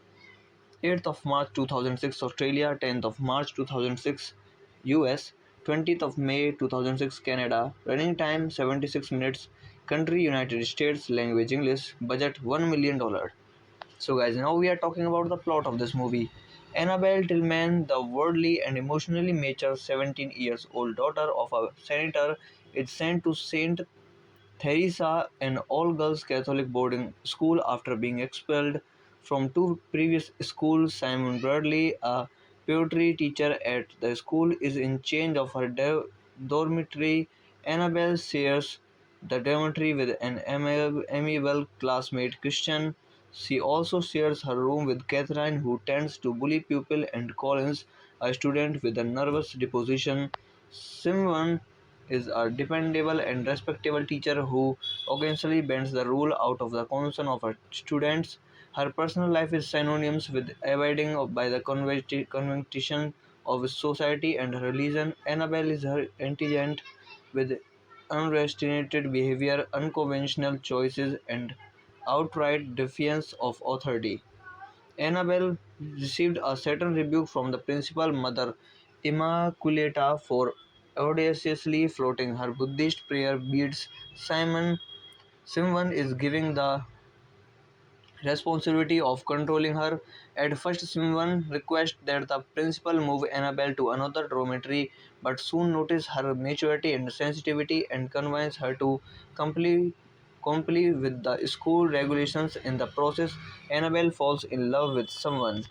8th of March 2006 Australia, 10th of March 2006 US, 20th of May 2006 Canada, running time 76 minutes, country United States, language English, budget $1 million. So guys, now we are talking about the plot of this movie. Annabelle Tillman, the worldly and emotionally mature 17 years old daughter of a senator, is sent to Saint Theresa, an all-girls Catholic boarding school after being expelled from two previous schools. Simon Bradley, a poetry teacher at the school, is in charge of her dormitory. Annabelle shares the dormitory with an amiable classmate, Christian. She also shares her room with Catherine, who tends to bully pupils, and Collins, a student with a nervous disposition. Simon is a dependable and respectable teacher who occasionally bends the rule out of the concern of her students. Her personal life is synonymous with abiding by the convention of society and religion. Annabelle is her intelligent with unrestrained behavior, unconventional choices, and outright defiance of authority. Annabelle received a certain rebuke from the principal mother, Immaculata, for audaciously floating her Buddhist prayer beads. Simon is giving the responsibility of controlling her. At first, Simon requests that the principal move Annabelle to another dormitory, but soon notices her maturity and sensitivity and convinces her to comply, comply with the school regulations. In the process, Annabelle falls in love with someone.